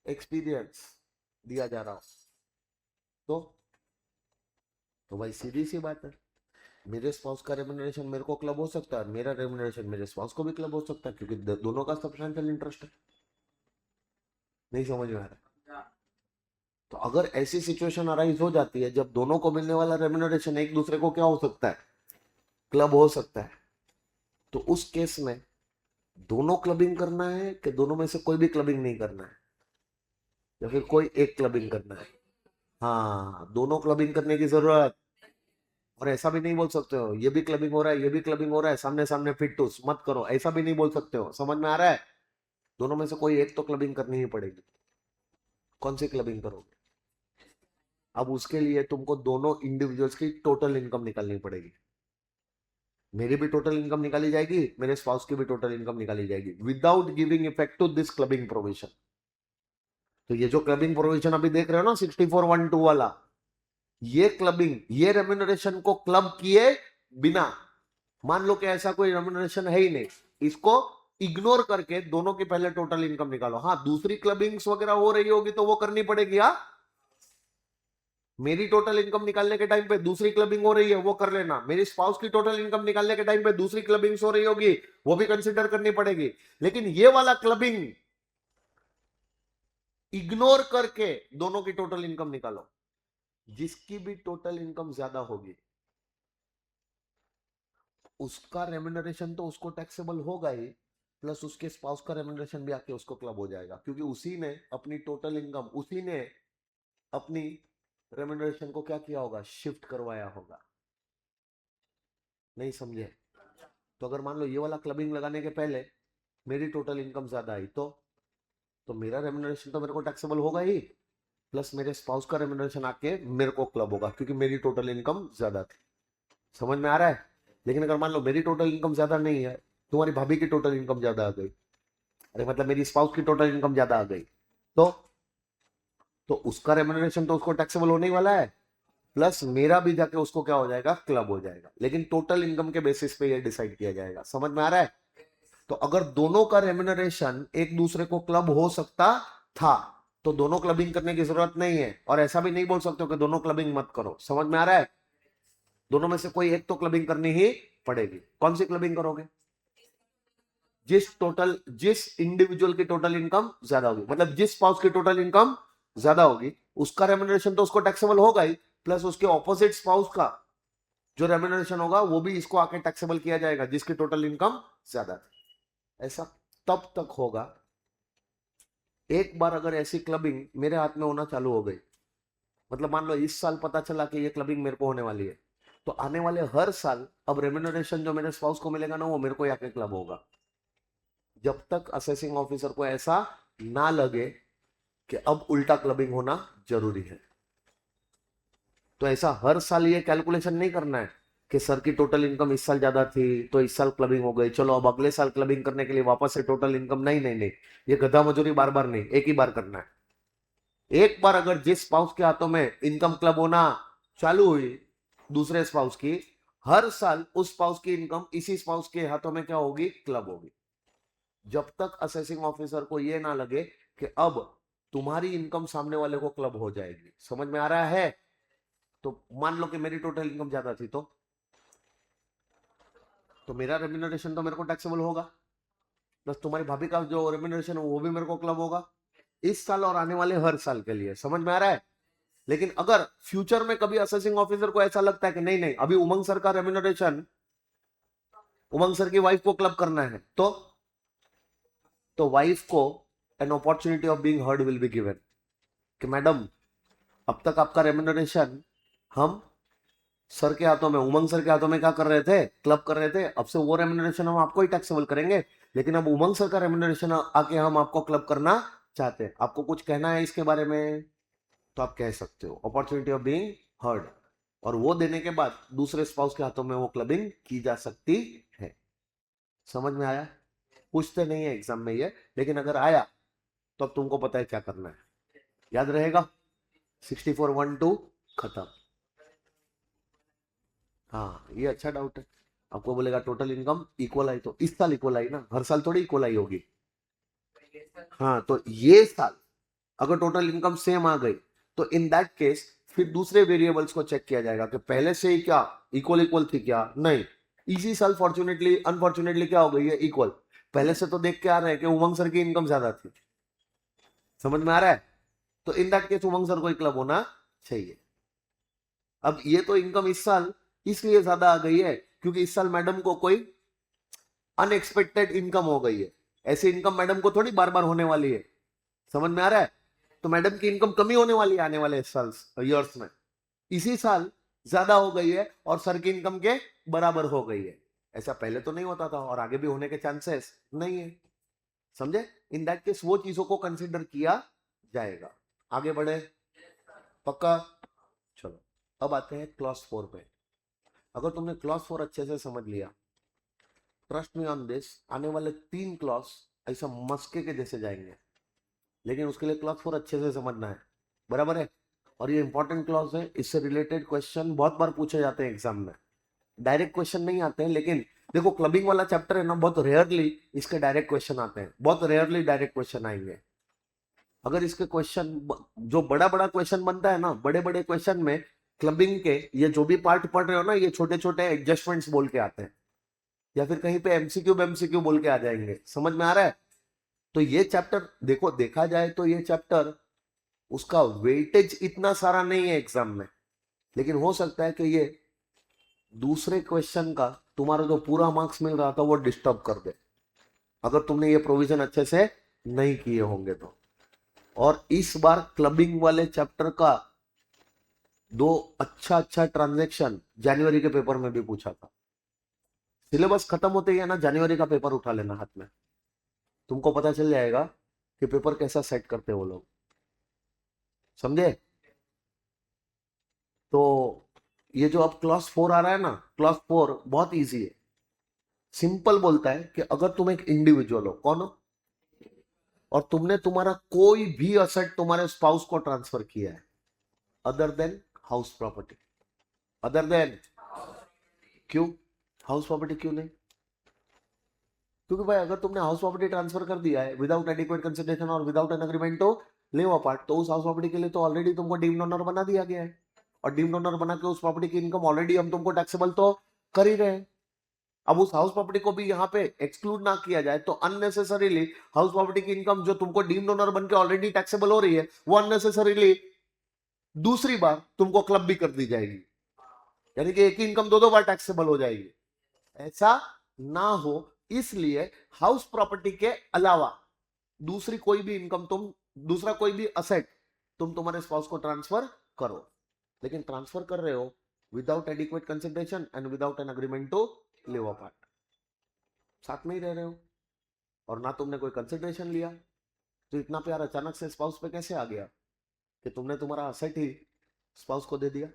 एक्सपीरियंस दिया जा रहा हो, तो भाई सीधी सी बात है, मेरे स्पाउस का रेम्यूनरेशन मेरे को क्लब हो सकता है, मेरा रेम्यूनरेशन मेरे स्पाउस को भी क्लब हो सकता है, क्योंकि दोनों का सब्सटेंशियल इंटरेस्ट है। नहीं समझ में आ रहा? तो अगर ऐसी सिचुएशन अराइज हो जाती है जब दोनों को मिलने वाला रेम्यूनरेशन एक दूसरे को क्या हो सकता है, क्लब हो सकता है, तो उस केस में दोनों क्लबिंग करना है कि दोनों में से कोई भी क्लबिंग नहीं करना है, या फिर कोई एक क्लबिंग करना है? हाँ, दोनों क्लबिंग करने की जरूरत। और ऐसा भी नहीं बोल सकते हो ये भी क्लबिंग हो रहा है ये भी क्लबिंग हो रहा है, सामने सामने फिट टूस मत करो, ऐसा भी नहीं बोल सकते हो, समझ में आ रहा है? दोनों में से कोई एक तो क्लबिंग करनी ही पड़ेगी। कौन सी क्लबिंग करोगे? अब उसके लिए तुमको दोनों इंडिविजुअल्स की टोटल इनकम निकालनी पड़ेगी। मेरी भी टोटल इनकम निकाली जाएगी, मेरे स्पाउस की भी टोटल इनकम निकाली जाएगी, without giving effect to this clubbing provision. तो ये जो क्लबिंग प्रोविजन अभी देख रहे हो ना 6412 वाला, ये क्लबिंग, ये रेम्यूनरेशन को क्लब किए बिना, मान लो कि ऐसा कोई रेम्यूनरेशन है ही नहीं, इसको इग्नोर करके दोनों की पहले टोटल इनकम निकालो। हाँ, दूसरी क्लबिंग्स वगैरह हो रही होगी तो वो करनी पड़ेगी। हाँ, मेरी टोटल इनकम निकालने के टाइम पे दूसरी क्लबिंग हो रही है, वो कर लेना। मेरी स्पाउस की टोटल इनकम निकालने के टाइम पे दूसरी क्लबिंग हो रही होगी, वो भी कंसिडर करनी पड़ेगी। लेकिन ये वाला क्लबिंग इग्नोर करके दोनों की टोटल इनकम निकालो। जिसकी भी टोटल इनकम ज्यादा होगी उसका रेम्यूनरेशन तो उसको टैक्सेबल होगा ही, प्लस उसके स्पाउस का रेम्यूनरेशन भी आके उसको क्लब हो जाएगा, क्योंकि उसी ने अपनी टोटल इनकम, उसी ने अपनी रेम्यूनरेशन को क्या किया होगा, शिफ्ट करवाया होगा। नहीं समझे? तो अगर मान लो ये वाला क्लबिंग लगाने के पहले मेरी टोटल इनकम ज्यादा आई, तो मेरा रेम्यूनरेशन तो मेरे को टैक्सेबल होगा ही, प्लस मेरे स्पाउस का रेम्यूनरेशन आके मेरे को क्लब होगा, क्योंकि मेरी टोटल इनकम ज्यादा थी। समझ में आ रहा है? लेकिन अगर मान लो मेरी टोटल इनकम ज्यादा नहीं है, तुम्हारी भाभी की टोटल इनकम ज्यादा आ गई, अरे मतलब मेरी स्पाउस की टोटल इनकम ज्यादा आ गई, तो तो उसका रेम्यूनरेशन तो उसको टैक्सेबल होने ही वाला है, प्लस मेरा भी जाके उसको क्या हो जाएगा, क्लब हो जाएगा। लेकिन टोटल इनकम के बेसिस पे ये डिसाइड किया जाएगा। समझ में आ रहा है? तो अगर दोनों का रेम्यूनरेशन एक दूसरे को क्लब हो सकता था तो दोनों क्लबिंग करने की जरूरत नहीं है, और ऐसा भी नहीं बोल सकते हो कि दोनों क्लबिंग मत करो। समझ में आ रहा है? दोनों में से कोई एक तो क्लबिंग करनी ही पड़ेगी। कौन सी क्लबिंग करोगे? जिस इंडिविजुअल की टोटल इनकम ज्यादा होगी, मतलब जिस स्पाउस की टोटल इनकम ज्यादा होगी उसका रेम्यूनरेशन तो उसको टैक्सेबल होगा ही, प्लस उसके ऑपोजिट स्पाउस का जो रेम्यूनरेशन होगा वो भी इसको आके टैक्सेबल किया जाएगा, जिसकी टोटल इनकम ज्यादा थी। ऐसा तब तक होगा, एक बार अगर ऐसी क्लबिंग मेरे हाथ में होना चालू हो गई, मतलब मान लो इस साल पता चला कि ये क्लबिंग मेरे को होने वाली है, तो आने वाले हर साल अब रेम्यूनरेशन जो मेरे स्पाउस को मिलेगा ना, वो मेरे को आके क्लब होगा, जब तक असेसिंग ऑफिसर को ऐसा ना लगे कि अब उल्टा क्लबिंग होना जरूरी है। तो ऐसा हर साल ये कैलकुलेशन नहीं करना है कि सर की टोटल इनकम इस साल ज्यादा थी तो इस साल क्लबिंग हो गई, चलो अब अगले साल क्लबिंग करने के लिए वापस से टोटल इनकम, नहीं नहीं नहीं, ये गधा मजूरी बार बार नहीं, एक ही बार करना है। एक बार अगर जिस स्पाउस के हाथों में इनकम क्लब होना चालू हुई दूसरे स्पाउस की, हर साल उस स्पाउस की इनकम इसी स्पाउस के हाथों में क्या होगी, क्लब होगी, जब तक असेसिंग ऑफिसर को यह ना लगे कि अब तुम्हारी इनकम सामने वाले को क्लब हो जाएगी। समझ में आ रहा है? तो मान लो कि मेरी टोटल इनकम ज्यादा थी, तो मेरा रेम्यूनरेशन तो मेरे को टैक्सेबल होगा, प्लस तुम्हारी भाभी का जो रेम्यूनरेशन है वो भी मेरे को क्लब होगा, इस साल और आने वाले हर साल के लिए। समझ में आ रहा है? लेकिन अगर फ्यूचर में कभी असेसिंग ऑफिसर को ऐसा लगता है कि नहीं नहीं, अभी उमंग सर का रेम्यूनरेशन उमंग सर की वाइफ को क्लब करना है, तो वाइफ को an opportunity of being heard will be given कि मैडम, अब तक आपका रेम्यूनरेशन हम सर के हाथों में, उमंग सर के हाथों में क्या कर रहे थे, क्लब कर रहे थे, अब से वो रेम्यूनरेशन हम आपको ही टैक्सेबल करेंगे, लेकिन अब उमंग सर का रेम्यूनरेशन आके हम आपको क्लब करना चाहते हैं, आपको कुछ कहना है इसके बारे में? तो आप कह सकते हो, अपॉर्चुनिटी ऑफ बीइंग हर्ड, और वो देने के बाद दूसरे स्पाउस के हाथों में वो क्लबिंग की जा सकती है। समझ में आया? पूछते नहीं है एग्जाम में ये, लेकिन अगर आया तो अब तुमको पता है क्या करना है, याद रहेगा। 64 1 2 खत्म। हाँ, ये अच्छा डाउट है। आपको बोलेगा टोटल इनकम इक्वल आई, तो इस साल इक्वल आई ना, हर साल थोड़ी इक्वल आई होगी। हाँ, तो ये साल अगर टोटल इनकम सेम आ गई, तो इन दैट केस फिर दूसरे वेरिएबल्स को चेक किया जाएगा कि पहले से ही क्या इक्वल इक्वल थी क्या, नहीं, इसी साल फॉर्चुनेटली अनफॉर्चुनेटली क्या हो गई है, इक्वल। पहले से तो देख के आ रहे हैं कि उमंग सर की इनकम ज्यादा थी। समझ में आ रहा है? तो in that case Umang sir को ही क्लब होना चाहिए। अब ये तो इनकम इस साल इसलिए ज्यादा आ गई है क्योंकि इस साल मैडम को कोई अनएक्सपेक्टेड इनकम हो गई है, ऐसी इनकम मैडम को थोड़ी बार बार होने वाली है। समझ में आ रहा है? तो मैडम की इनकम कमी होने वाली है आने वाले साल ईयर्स में, इसी साल ज्यादा हो गई है और सर की इनकम के बराबर हो गई है। ऐसा पहले तो नहीं होता था और आगे भी होने के चांसेस नहीं है। समझे? इन दैट केस वो चीजों को कंसिडर किया जाएगा। आगे बढ़े? पक्का? चलो, अब आते हैं क्लॉज 4 पे। अगर तुमने क्लॉज 4 अच्छे से समझ लिया, ट्रस्ट मी ऑन दिस, आने वाले 3 क्लॉज ऐसा मस्के के जैसे जाएंगे, लेकिन उसके लिए क्लॉज 4 अच्छे से समझना है। बराबर है? और ये इंपॉर्टेंट क्लॉज है, इससे रिलेटेड क्वेश्चन बहुत बार पूछे जाते हैं एग्जाम में। डायरेक्ट क्वेश्चन नहीं आते हैं, लेकिन देखो क्लबिंग वाला चैप्टर है ना, बहुत रेयरली इसके डायरेक्ट क्वेश्चन आते हैं, बहुत रेयरली डायरेक्ट क्वेश्चन आएंगे। अगर इसके क्वेश्चन जो बड़ा बड़ा क्वेश्चन बनता है ना, बड़े बड़े क्वेश्चन में क्लबिंग के ये जो भी पार्ट पढ़ रहे हो ना, ये छोटे छोटे एडजस्टमेंट्स बोल के आते हैं, या फिर कहीं पे एमसीक्यू एमसीक्यू बोल के आ जाएंगे। समझ में आ रहा है? तो ये चैप्टर देखो, देखा जाए तो ये चैप्टर उसका वेटेज इतना सारा नहीं है एग्जाम में, लेकिन हो सकता है कि ये दूसरे क्वेश्चन का तुम्हारा जो पूरा मार्क्स मिल रहा था वो डिस्टर्ब कर दे, अगर तुमने ये प्रोविजन अच्छे से नहीं किए होंगे तो। और इस बार क्लबिंग वाले चैप्टर का दो अच्छा अच्छा ट्रांजैक्शन जनवरी के पेपर में भी पूछा था। सिलेबस खत्म होते ही है ना, जनवरी का पेपर उठा लेना हाथ में, तुमको पता चल जाएगा कि पेपर कैसा सेट करते हैं वो लोग। समझे? तो ये जो अब क्लास 4 आ रहा है ना, क्लास 4 बहुत इजी है। सिंपल बोलता है कि अगर तुम एक इंडिविजुअल हो, कौन हो, और तुमने तुम्हारा कोई भी असेट तुम्हारे स्पाउस को ट्रांसफर किया है other than house property, other than, क्यों हाउस प्रॉपर्टी क्यों नहीं? क्योंकि भाई अगर तुमने हाउस प्रॉपर्टी ट्रांसफर कर दिया है विदाउट एडिक्वेट कंसिडरेशन और without an agreement to live apart, तो उस हाउस प्रॉपर्टी के लिए तो ऑलरेडी तुमको डीम्ड ओनर बना दिया गया है, और डीम्ड ओनर बना के उस प्रॉपर्टी की इनकम ऑलरेडी हम तुमको टैक्सेबल तो कर ही रहे हैं। अब उस हाउस प्रॉपर्टी को भी यहाँ पे एक्सक्लूड ना किया जाए तो अननेसेसरीली हाउस प्रॉपर्टी की इनकम जो तुमको डीम्ड ओनर बन के ऑलरेडी टैक्सेबल हो रही है, वो अननेसेसरीली दूसरी बार तुमको क्लब भी कर दी जाएगी, यानी कि एक ही इनकम दो दो बार टैक्सेबल हो जाएगी। ऐसा ना हो, इसलिए हाउस प्रॉपर्टी के अलावा दूसरी कोई भी इनकम तुम, दूसरा कोई भी असेट तुम तुम्हारे स्पाउस को ट्रांसफर करो, लेकिन ट्रांसफर कर रहे हो without adequate consideration and without an agreement to live apart, साथ में ही रह रहे हो और ना तुमने कोई कंसिडरेशन लिया, तो इतना प्यार अचानक से स्पाउस पे कैसे आ गया कि तुमने तुम्हारा असेट ही स्पाउस को दे दिया?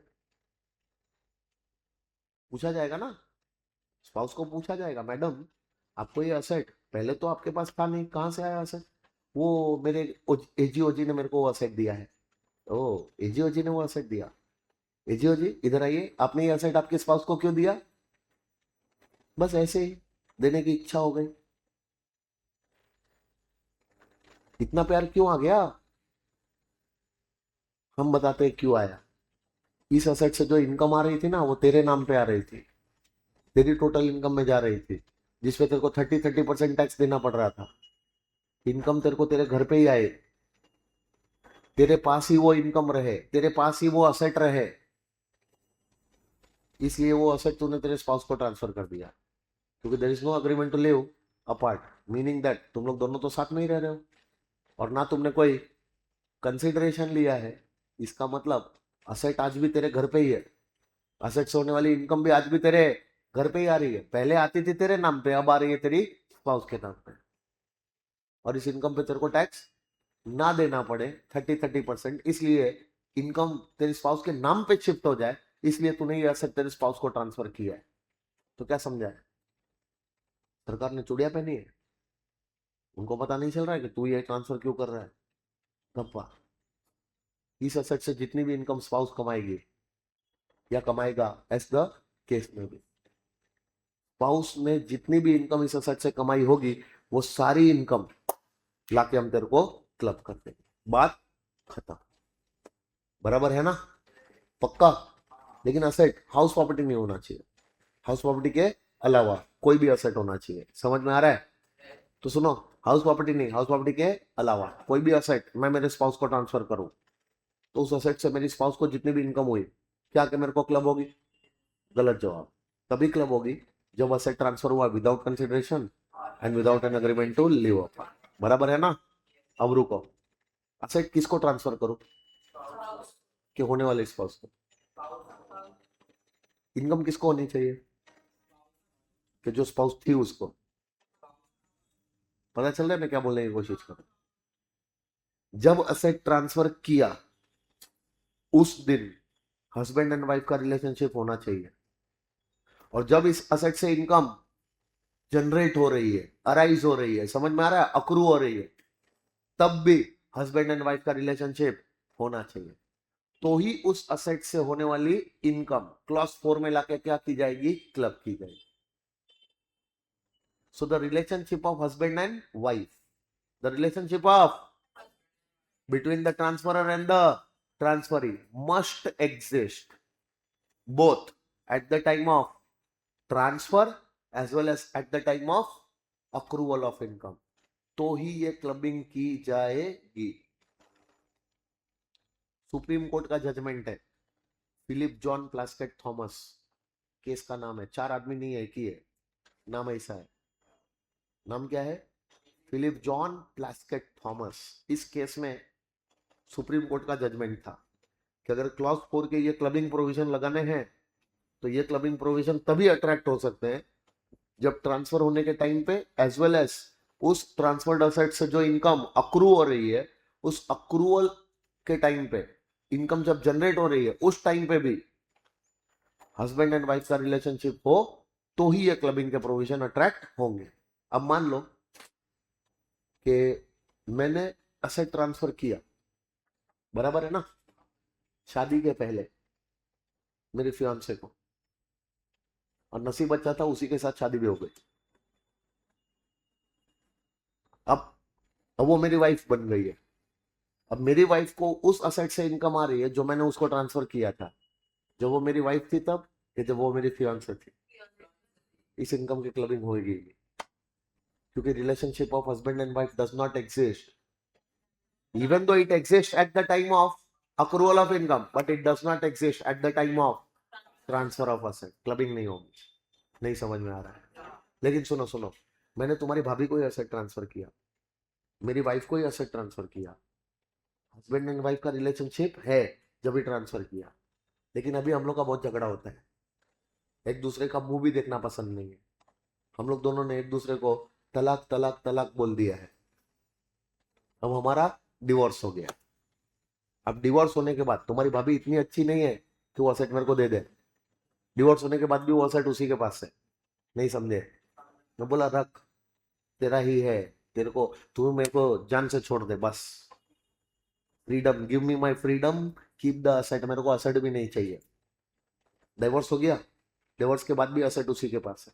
पूछा जाएगा ना, स्पाउस को पूछा जाएगा, मैडम आपको ये असेट पहले तो आपके पास था नहीं, कहाँ से आया असेट? वो मेरे एजीओजी ने मेरे को वो असेट दिया है। ओ, एजीओजी ने वो असेट दिया? एजीओजी इधर आइए, आपने ये असेट आपके स्पाउस को क्यों दिया? बस ऐसे ही देने की इच्छा हो गई। इतना प्यार क्यों आ गया? हम बताते हैं क्यों आया। इस असेट से जो इनकम आ रही थी ना, वो तेरे नाम पे आ रही थी, तेरी टोटल इनकम में जा रही थी, जिसपे तेरे को 30% टैक्स देना पड़ रहा था। इनकम तेरे को तेरे घर पे ही आए, तेरे पास ही वो इनकम रहे, तेरे पास ही वो असेट रहे, इसलिए वो असेट तूने तेरे स्पाउस को ट्रांसफर कर दिया, क्योंकि there is no agreement to live apart, meaning that तुम लोग दोनों तो साथ में ही रह रहे हो, और ना तुमने कोई कंसिडरेशन लिया है। इसका मतलब असेट आज भी तेरे घर पे ही है, असेट से होने वाली इनकम भी आज भी तेरे घर पे ही आ रही है, पहले आती थी तेरे नाम पे, अब आ रही है तेरी स्पाउस के नाम पे, और इस इनकम पे तेरे को टैक्स ना देना पड़े 30%, इसलिए इनकम तेरे स्पाउस के नाम पे शिफ्ट हो जाए, इसलिए तूने ये असेट तेरे स्पाउस को ट्रांसफर किया है। तो क्या समझा है? सरकार ने चूड़िया पहनी है, उनको पता नहीं चल रहा है कि तू ये ट्रांसफर क्यों कर रहा है? गप्पा। इस असेट से जितनी भी इनकम स्पाउस कमाएगी या कमाएगा, एज द केस में भी, स्पाउस ने जितनी भी इनकम इस असेट से कमाई होगी, वो सारी इनकम लाके हम तेरे को क्लब कर देंगे, बात खत्म। बराबर है ना? पक्का? लेकिन असेट हाउस प्रॉपर्टी नहीं होना चाहिए, हाउस प्रॉपर्टी के अलावा कोई भी असेट होना चाहिए। समझ में आ रहा है? तो सुनो, हाउस प्रॉपर्टी नहीं, हाउस प्रॉपर्टी के अलावा कोई भी असेट मैं मेरे स्पाउस को ट्रांसफर करूं, तो उस असेट से मेरी स्पाउस को जितनी भी इनकम हुई, क्या कि मेरे को क्लब होगी? गलत जवाब। तभी क्लब होगी जब असेट ट्रांसफर हुआ without consideration and without an agreement to live apart. बराबर है ना? अब रुको, असेट किसको ट्रांसफर करूं? कि होने वाले स्पाउस को। इनकम किसको होनी चाहिए? कि जो स्पाउस थी उसको। पता चल रहा है मैं क्या बोलने की कोशिश कर रहा हूं? जब असेट ट्रांसफर किया उस दिन हस्बैंड एंड वाइफ का रिलेशनशिप होना चाहिए, और जब इस असेट से इनकम जनरेट हो रही है, अराइज हो रही है, समझ में आ रहा है, अक्रू हो रही है, तब भी हस्बैंड एंड वाइफ का रिलेशनशिप होना चाहिए, तो ही उस असेट से होने वाली इनकम क्लॉज 4 में लाके क्या की जाएगी? क्लब की जाएगी। So the relationship of husband and wife, the relationship of between the transferor and the transferee must exist both at the time of transfer as well as at the time of accrual of income, तो ही ये clubbing की जाएगी। Supreme Court का judgement है, Philip John Plasket Thomas, case का नाम है, 4 आदमी नहीं है, एक ही है, नाम ऐसा है। नाम क्या है? Philip John Plasket Thomas. इस केस में सुप्रीम कोर्ट का जजमेंट था कि अगर क्लॉज 4 के ये क्लबिंग प्रोविजन लगाने हैं तो ये क्लबिंग प्रोविजन तभी अट्रैक्ट हो सकते हैं जब ट्रांसफर होने के टाइम पे एज वेल एज उस ट्रांसफर्ड असेट से जो इनकम अक्रू हो रही है, उस अक्रूवल के टाइम पे इनकम जब जनरेट हो रही है उस टाइम पे भी हस्बैंड एंड वाइफ का रिलेशनशिप हो, तो ही ये क्लबिंग के प्रोविजन अट्रैक्ट होंगे। अब मान लो कि मैंने असेट ट्रांसफर किया, बराबर है ना, शादी के पहले मेरे फियांसे को, और नसीब अच्छा था उसी के साथ शादी भी हो गई। अब वो मेरी वाइफ बन गई है। अब मेरी वाइफ को उस असेट से इनकम आ रही है जो मैंने उसको ट्रांसफर किया था, जब वो मेरी वाइफ थी तब, कि जब वो मेरी फियांसे थी। इस इनकम की क्लबिंग होगी, क्योंकि relationship of husband and wife does not exist, even though it exists at the time of accrual of income, but it does not exist at the time of transfer of asset। Clubbing नहीं होगी। नहीं समझ में आ रहा है? लेकिन सुनो सुनो, मैंने तुम्हारी भाभी को ही असेट ट्रांसफर किया, मेरी वाइफ को ही असेट ट्रांसफर किया, हस्बैंड एंड वाइफ का रिलेशनशिप है जब भी ट्रांसफर किया, लेकिन अभी हम लोग का बहुत झगड़ा होता है, एक दूसरे का मुंह भी देखना पसंद नहीं है, हम लोग दोनों ने एक दूसरे को तलाक तलाक तलाक बोल दिया है। अब हमारा डिवोर्स हो गया। अब डिवोर्स होने के बाद तुम्हारी भाभी इतनी अच्छी नहीं है कि वो असेट मेरे को दे दे, डिवोर्स होने के बाद भी वो असेट उसी के पास है। नहीं समझे? मैं बोला रख, तेरा ही है, तेरे को, तू मेरे को जान से छोड़ दे बस, freedom, give me my freedom, keep the asset, मेरे को असेट भी नहीं चाहिए। डिवोर्स हो गया, डिवोर्स के बाद भी असेट उसी के पास है,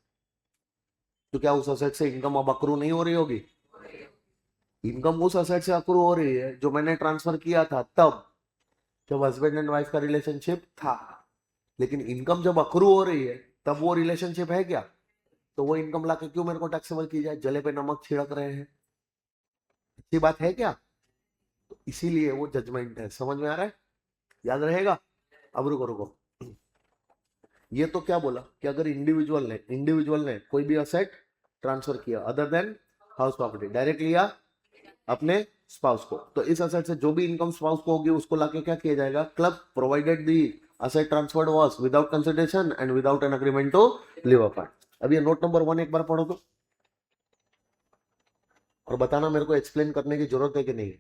तो क्या उस असेट से इनकम अब अक्रू नहीं हो रही होगी? इनकम उस असेट से अक्रू हो रही है जो मैंने ट्रांसफर किया था तब, जब हस्बैंड एंड वाइफ का रिलेशनशिप था। लेकिन इनकम जब अक्रू हो रही है तब वो रिलेशनशिप है क्या? तो वो इनकम लाके क्यों मेरे को टैक्सेबल की जाए? जले पे नमक छिड़क रहे हैं, अच्छी बात है क्या? तो इसीलिए वो जजमेंट है। समझ में आ रहा है? याद रहेगा? अब रुको रुको, ये तो क्या बोला कि अगर इंडिविजुअल ने कोई भी असेट ट्रांसफर किया other than house property, direct लिया अपने स्पाउस को, तो इस असेट से जो भी इनकम स्पाउस को होगी उसको लाके क्या किया जाएगा? Club, provided the asset transferred was without consideration and without an agreement to live apart. अब ये नोट नंबर 1 एक बार पढ़ो तो, और बताना मेरे को एक्सप्लेन करने की जरूरत है कि नहीं।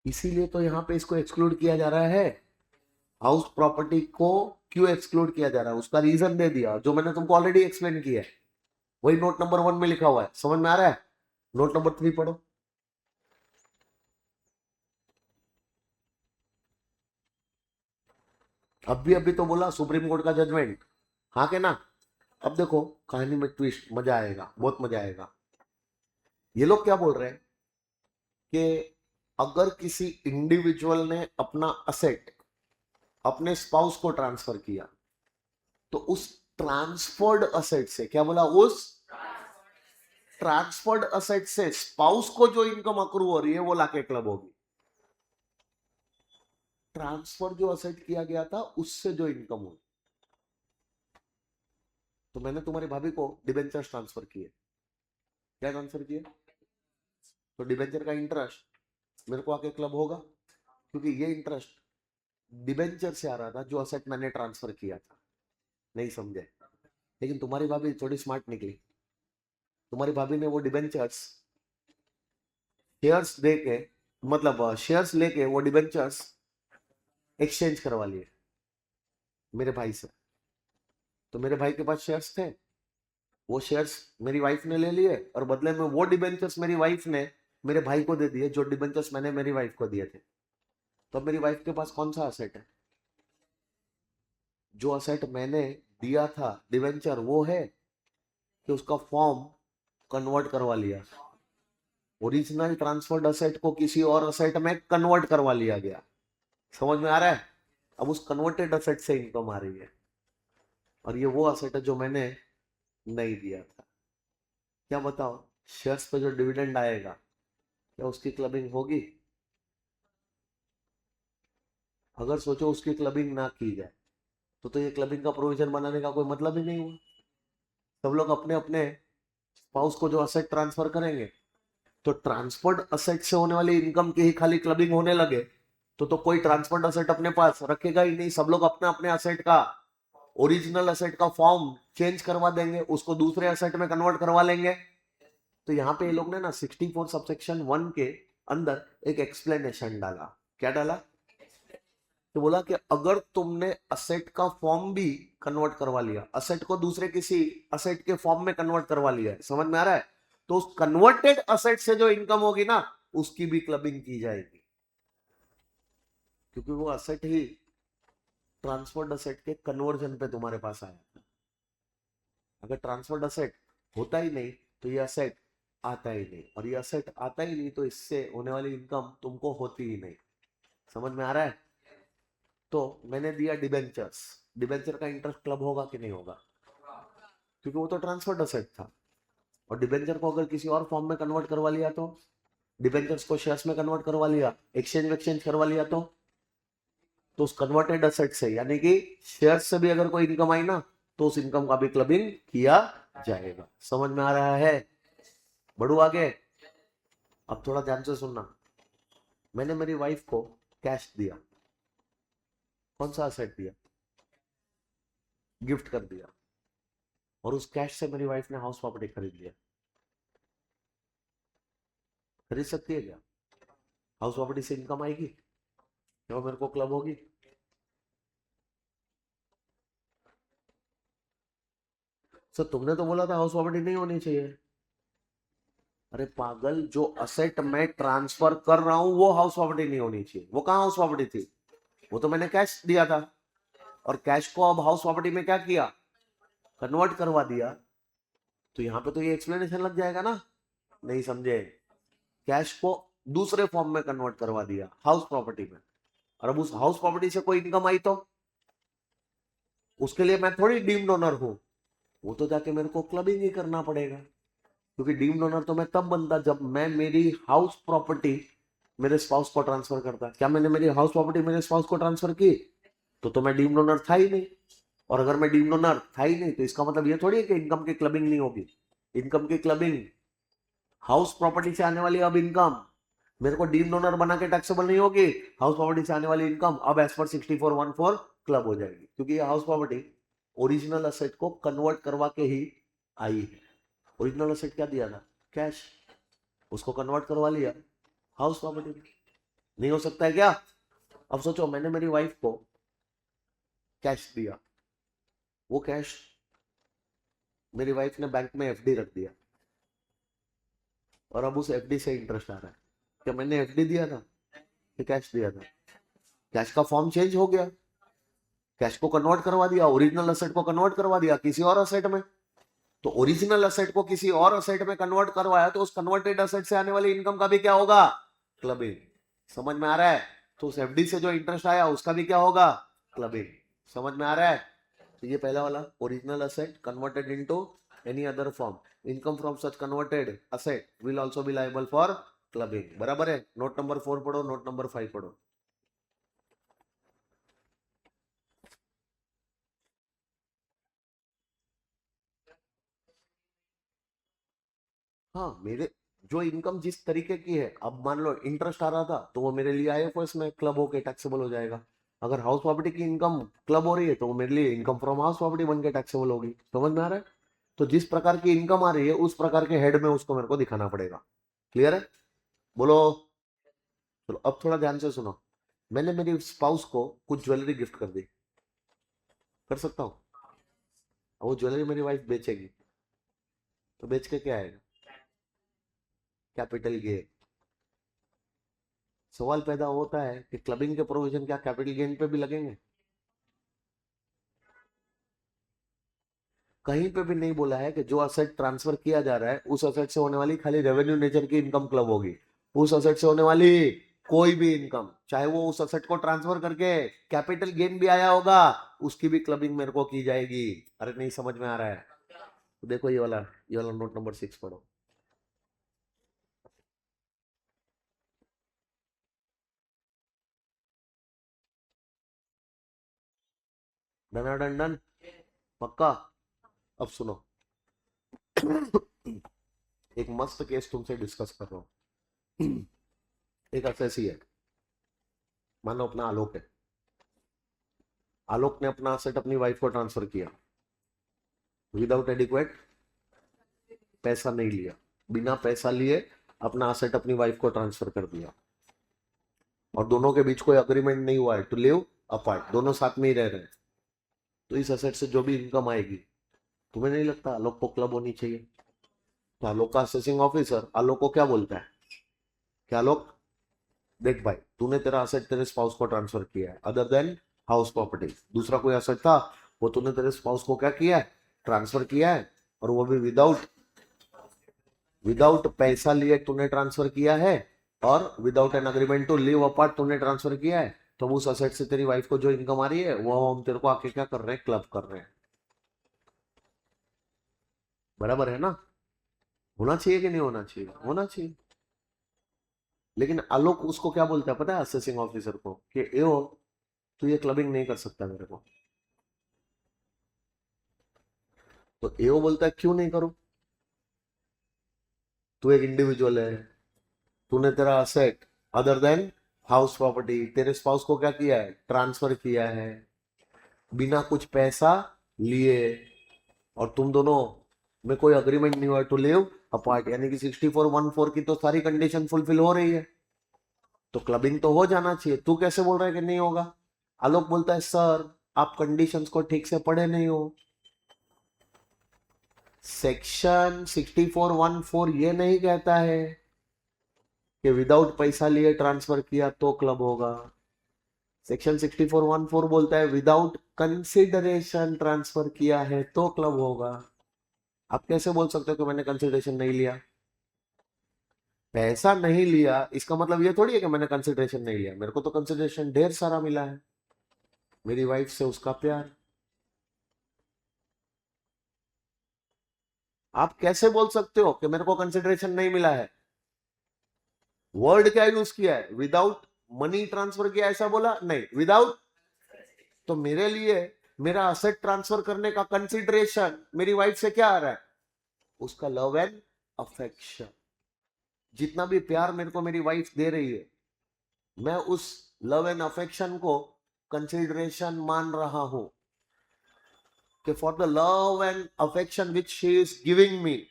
इसीलिए तो यहाँ पे इसको एक्सक्लूड किया जा रहा है। हाउस प्रॉपर्टी को क्यों एक्सक्लूड किया जा रहा है उसका रीजन दे दिया, जो मैंने तुमको ऑलरेडी एक्सप्लेन किया है, वही नोट नंबर 1 में लिखा हुआ है। समझ में आ रहा है? नोट नंबर 3 पढ़ो। अभी तो बोला सुप्रीम कोर्ट का जजमेंट, हाँ के ना? अब देखो कहानी में ट्विस्ट, मजा आएगा, बहुत मजा आएगा। ये लोग क्या बोल रहे हैं कि अगर किसी इंडिविजुअल ने अपना असेट अपने स्पाउस को ट्रांसफर किया, तो उस ट्रांसफर्ड असेट से, क्या बोला? उस ट्रांसफर्ड असेट से स्पाउस को जो इनकम अक्रू हो रही है वो लाके क्लब होगी। ट्रांसफर जो असेट किया गया था उससे जो इनकम हुई, तो मैंने तुम्हारी भाभी को डिबेंचर्स ट्रांसफर किए, क्या ट्रांसफर किए? तो डिबेंचर का इंटरेस्ट मेरे को आके क्लब होगा, क्योंकि ये इंटरेस्ट डिबेंचर से आ रहा था जो असेट मैंने ट्रांसफर किया था। नहीं समझे? लेकिन तुम्हारी भाभी थोड़ी स्मार्ट निकली, तुम्हारी भाभी ने वो डिबेंचर्स शेयर्स दे के, मतलब शेयर्स लेके वो डिबेंचर्स एक्सचेंज करवा लिए मेरे भाई से। तो मेरे भाई के पास शेयर्स थे, वो शेयर्स मेरी वाइफ ने ले लिए, और बदले में वो डिबेंचर्स मेरी वाइफ ने मेरे भाई को दे दिए, जो डिबेंचर्स मैंने मेरी वाइफ को दिए थे। तो अब मेरी वाइफ के पास कौन सा असेट है? जो असेट मैंने दिया था डिवेंचर, वो है कि उसका फॉर्म कन्वर्ट करवा लिया? ओरिजिनल ट्रांसफर्ड असेट को किसी और असेट में कन्वर्ट करवा लिया गया। समझ में आ रहा है? अब उस कन्वर्टेड असेट से इनकम आ रही है, और ये वो असेट है जो मैंने नहीं दिया था। क्या बताओ, शेयर्स पे जो डिविडेंड आएगा, क्या उसकी क्लबिंग होगी? अगर सोचो उसकी क्लबिंग ना की जाए, तो ये क्लबिंग का प्रोविजन बनाने का कोई मतलब ही नहीं हुआ। सब लोग अपने अपने स्पाउस को जो असेट ट्रांसफर करेंगे, तो ट्रांसफर्ड असेट से होने वाली इनकम की ही खाली क्लबिंग होने लगे, तो कोई ट्रांसफर्ड असेट अपने पास रखेगा ही नहीं। सब लोग अपने अपने असेट का, ओरिजिनल असेट का फॉर्म चेंज करवा देंगे, उसको दूसरे असेट में कन्वर्ट करवा लेंगे। तो यहाँ पे ये लोग ने ना 64 सबसेक्शन 1 के अंदर एक एक्सप्लेनेशन डाला। क्या डाला? तो बोला कि अगर तुमने असेट का फॉर्म भी कन्वर्ट करवा लिया, असेट को दूसरे किसी असेट के फॉर्म में कन्वर्ट करवा लिया है, समझ में आ रहा है, तो उस कन्वर्टेड असेट से जो इनकम होगी ना, उसकी भी क्लबिंग की जाएगी, क्योंकि वो असेट ही ट्रांसफर्ड असेट के कन्वर्जन पे तुम्हारे पास आया। अगर ट्रांसफर्ड असेट होता ही नहीं, तो ये असेट आता ही नहीं, और ये असेट आता ही नहीं, तो इससे होने वाली इनकम तुमको होती ही नहीं। समझ में आ रहा है? तो मैंने दिया डिबेंचर्स, डिबेंचर का इंटरेस्ट क्लब होगा कि नहीं होगा? क्योंकि वो तो ट्रांसफर्ड असेट था। और डिबेंचर को अगर किसी और फॉर्म में कन्वर्ट करवा लिया, तो डिबेंचर्स को शेयर्स में कन्वर्ट करवा लिया, एक्सचेंज करवा लिया, तो उस कन्वर्टेड असेट से, यानी कि शेयर्स से भी अगर कोई इनकम आई ना, तो उस इनकम का भी क्लबिंग किया जाएगा। समझ में आ रहा है? बढ़ू आगे। अब थोड़ा ध्यान से सुनना। मैंने मेरी वाइफ को कैश दिया। कौन सा असेट दिया? गिफ्ट कर दिया। और उस कैश से मेरी वाइफ ने हाउस प्रॉपर्टी खरीद लिया। खरीद सकती है क्या? हाउस प्रॉपर्टी से इनकम आएगी, क्या वो मेरे को क्लब होगी? सर तुमने तो बोला था हाउस प्रॉपर्टी नहीं होनी चाहिए। अरे पागल, जो असेट मैं ट्रांसफर कर रहा हूं वो हाउस प्रॉपर्टी नहीं होनी चाहिए। वो कहाँ हाउस प्रॉपर्टी थी? वो तो मैंने कैश दिया था, और कैश को अब हाउस प्रॉपर्टी में क्या किया? कन्वर्ट करवा दिया। तो यहाँ पे तो ये एक्सप्लेनेशन लग जाएगा ना? नहीं समझे? कैश को दूसरे फॉर्म में कन्वर्ट करवा दिया हाउस प्रॉपर्टी में, और अब उस हाउस प्रॉपर्टी से कोई इनकम आई, तो उसके लिए मैं थोड़ी डीम्ड ओनर हूं। वो तो जाके मेरे को क्लबिंग ही करना पड़ेगा, क्योंकि डीम्ड ओनर तो मैं तब बनता जब मैं मेरी हाउस प्रॉपर्टी मेरे स्पाउस को ट्रांसफर करता। क्या मैंने मेरी हाउस प्रॉपर्टी मेरे स्पाउस को ट्रांसफर की? तो मैं डीम्ड ओनर था ही नहीं। और अगर मैं डीम्ड ओनर था ही नहीं, तो इसका मतलब ये थोड़ी है कि इनकम की क्लबिंग नहीं होगी। इनकम की क्लबिंग, हाउस प्रॉपर्टी से आने वाली अब इनकम मेरे को डीम्ड ओनर बना के टैक्सेबल नहीं होगी। हाउस प्रॉपर्टी से आने वाली इनकम अब एज पर 6414 क्लब हो जाएगी, क्योंकि ये हाउस प्रॉपर्टी ओरिजिनल असेट को कन्वर्ट करवा के ही आई है। ओरिजिनल असेट क्या दिया था? कैश। उसको कन्वर्ट करवा लिया हाउस प्रॉपर्टी में। नहीं हो सकता है क्या? अब सोचो, मैंने मेरी वाइफ को कैश दिया, वो कैश मेरी वाइफ ने बैंक में एफडी रख दिया, और अब उस एफडी से इंटरेस्ट आ रहा है। क्या मैंने एफडी दिया था कि कैश दिया था? कैश का फॉर्म चेंज हो गया, कैश को कन्वर्ट करवा दिया, ओरिजिनल असेट को कन्वर्ट करवा दिया किसी और असेट में। तो ओरिजिनल असेट को किसी और असेट में कन्वर्ट करवाया, तो उस कन्वर्टेड असेट से आने वाली इनकम का भी क्या होगा? क्लबिंग। समझ में आ रहा है? तो उस एफडी से जो इंटरेस्ट आया उसका भी क्या होगा? क्लबिंग। समझ में आ रहा है? तो ये पहला वाला, original asset converted into any other form, income from such converted asset will also be liable for clubbing. बराबर है? नोट नंबर 4 पढ़ो, नोट नंबर 5 पढ़ो। हाँ, मेरे जो इनकम जिस तरीके की है, अब मान लो इंटरेस्ट आ रहा था, तो वो मेरे लिए आईएफओएस में क्लब होके टैक्सेबल हो जाएगा। अगर हाउस प्रॉपर्टी की इनकम क्लब हो रही है, तो वो मेरे लिए इनकम फ्रॉम हाउस प्रॉपर्टी बन के टैक्सेबल होगी। समझ में आ रहा है? तो जिस प्रकार की इनकम आ रही है, उस प्रकार के हेड में उसको मेरे को दिखाना पड़ेगा। क्लियर है? बोलो। चलो अब थोड़ा ध्यान से सुनो। मैंने मेरी स्पाउस को कुछ ज्वेलरी गिफ्ट कर दी, कर सकता हूँ? और वो ज्वेलरी मेरी वाइफ बेचेगी, तो बेच के क्या आएगा? Capital gain. सवाल पैदा होता है कि क्लबिंग के प्रोविजन क्या कैपिटल गेन पे भी लगेंगे? कहीं पे भी नहीं बोला है कि जो असेट ट्रांसफर किया जा रहा है उस असेट से होने वाली खाली रेवेन्यू नेचर की इनकम क्लब होगी। उस असेट से होने वाली कोई भी इनकम, चाहे वो उस असेट को ट्रांसफर करके कैपिटल गेन भी आया होगा, उसकी भी क्लबिंग मेरे को की जाएगी। अरे नहीं समझ में आ रहा है तो देखो ये वाला नोट नंबर 6 पढ़ो। डना डन डन पक्का। अब सुनो, एक मस्त केस तुमसे डिस्कस कर रहा हूं। एक असेसी है, मानो अपना आलोक है। आलोक ने अपना असेट अपनी वाइफ को ट्रांसफर किया विदाउट एडिक्वेट पैसा नहीं लिया, बिना पैसा लिए अपना असेट अपनी वाइफ को ट्रांसफर कर दिया और दोनों के बीच कोई अग्रीमेंट नहीं हुआ है टू लिव अपार्ट, दोनों साथ में ही रह रहे हैं। तो इस असेट से जो भी इनकम आएगी, तुम्हें नहीं लगता आलोक को क्लब होनी चाहिए? तो आलोक का असेसिंग ऑफिसर आलोक को क्या बोलता है कि आलोक देख भाई, तूने तेरा असेट तेरे स्पाउस को ट्रांसफर किया है अदर देन हाउस प्रॉपर्टी, दूसरा कोई असेट था वो तूने तेरे स्पाउस को क्या किया है, ट्रांसफर किया है, और वो भी विदाउट विदाउट पैसा लिए तूने ट्रांसफर किया है और without an agreement to live apart तूने ट्रांसफर किया है। तो उस असेट से तेरी वाइफ को जो इनकम आ रही है वो हम तेरे को आके क्या कर रहे हैं, क्लब कर रहे हैं। बराबर है ना? होना चाहिए कि नहीं होना चाहिए? होना चाहिए। लेकिन आलोक उसको क्या बोलता है पता है, असेसिंग ऑफिसर को, कि ए तू ये क्लबिंग नहीं कर सकता मेरे को। तो एओ बोलता है क्यों नहीं करूं, तू एक इंडिविजुअल है, तूने तेरा asset other than house property तेरे स्पाउस को क्या किया है, ट्रांसफर किया है बिना कुछ पैसा लिए, और तुम दोनों में कोई अग्रीमेंट नहीं हुआ टू लिव अपार्ट, यानी कि 6414 की तो सारी कंडीशन फुलफिल हो रही है, तो क्लबिंग तो हो जाना चाहिए। तू कैसे बोल रहा है कि नहीं होगा? आलोक बोलता है सर आप कंडीशंस को ठीक से पढ़े नहीं हो, सेक्शन 6414 ये नहीं कहता है कि विदाउट पैसा लिए ट्रांसफर किया तो क्लब होगा। सेक्शन 6414 बोलता है विदाउट कंसिडरेशन ट्रांसफर किया है तो क्लब होगा। आप कैसे बोल सकते हो कि मैंने कंसिडरेशन नहीं लिया? पैसा नहीं लिया इसका मतलब ये थोड़ी है कि मैंने कंसिडरेशन नहीं लिया, मेरे को तो कंसिडरेशन ढेर सारा मिला है, मेरी वाइफ से उसका प्यार। आप कैसे बोल सकते हो कि मेरे को कंसिडरेशन नहीं मिला है? वर्ड क्या यूज किया है, विदाउट मनी ट्रांसफर किया ऐसा बोला नहीं, विदाउट। तो मेरे लिए मेरा असेट ट्रांसफर करने का कंसिडरेशन मेरी वाइफ से क्या आ रहा है, उसका लव एंड अफेक्शन। जितना भी प्यार मेरे को मेरी वाइफ दे रही है, मैं उस लव एंड अफेक्शन को कंसिडरेशन मान रहा हूं कि for the love and affection which she is giving me,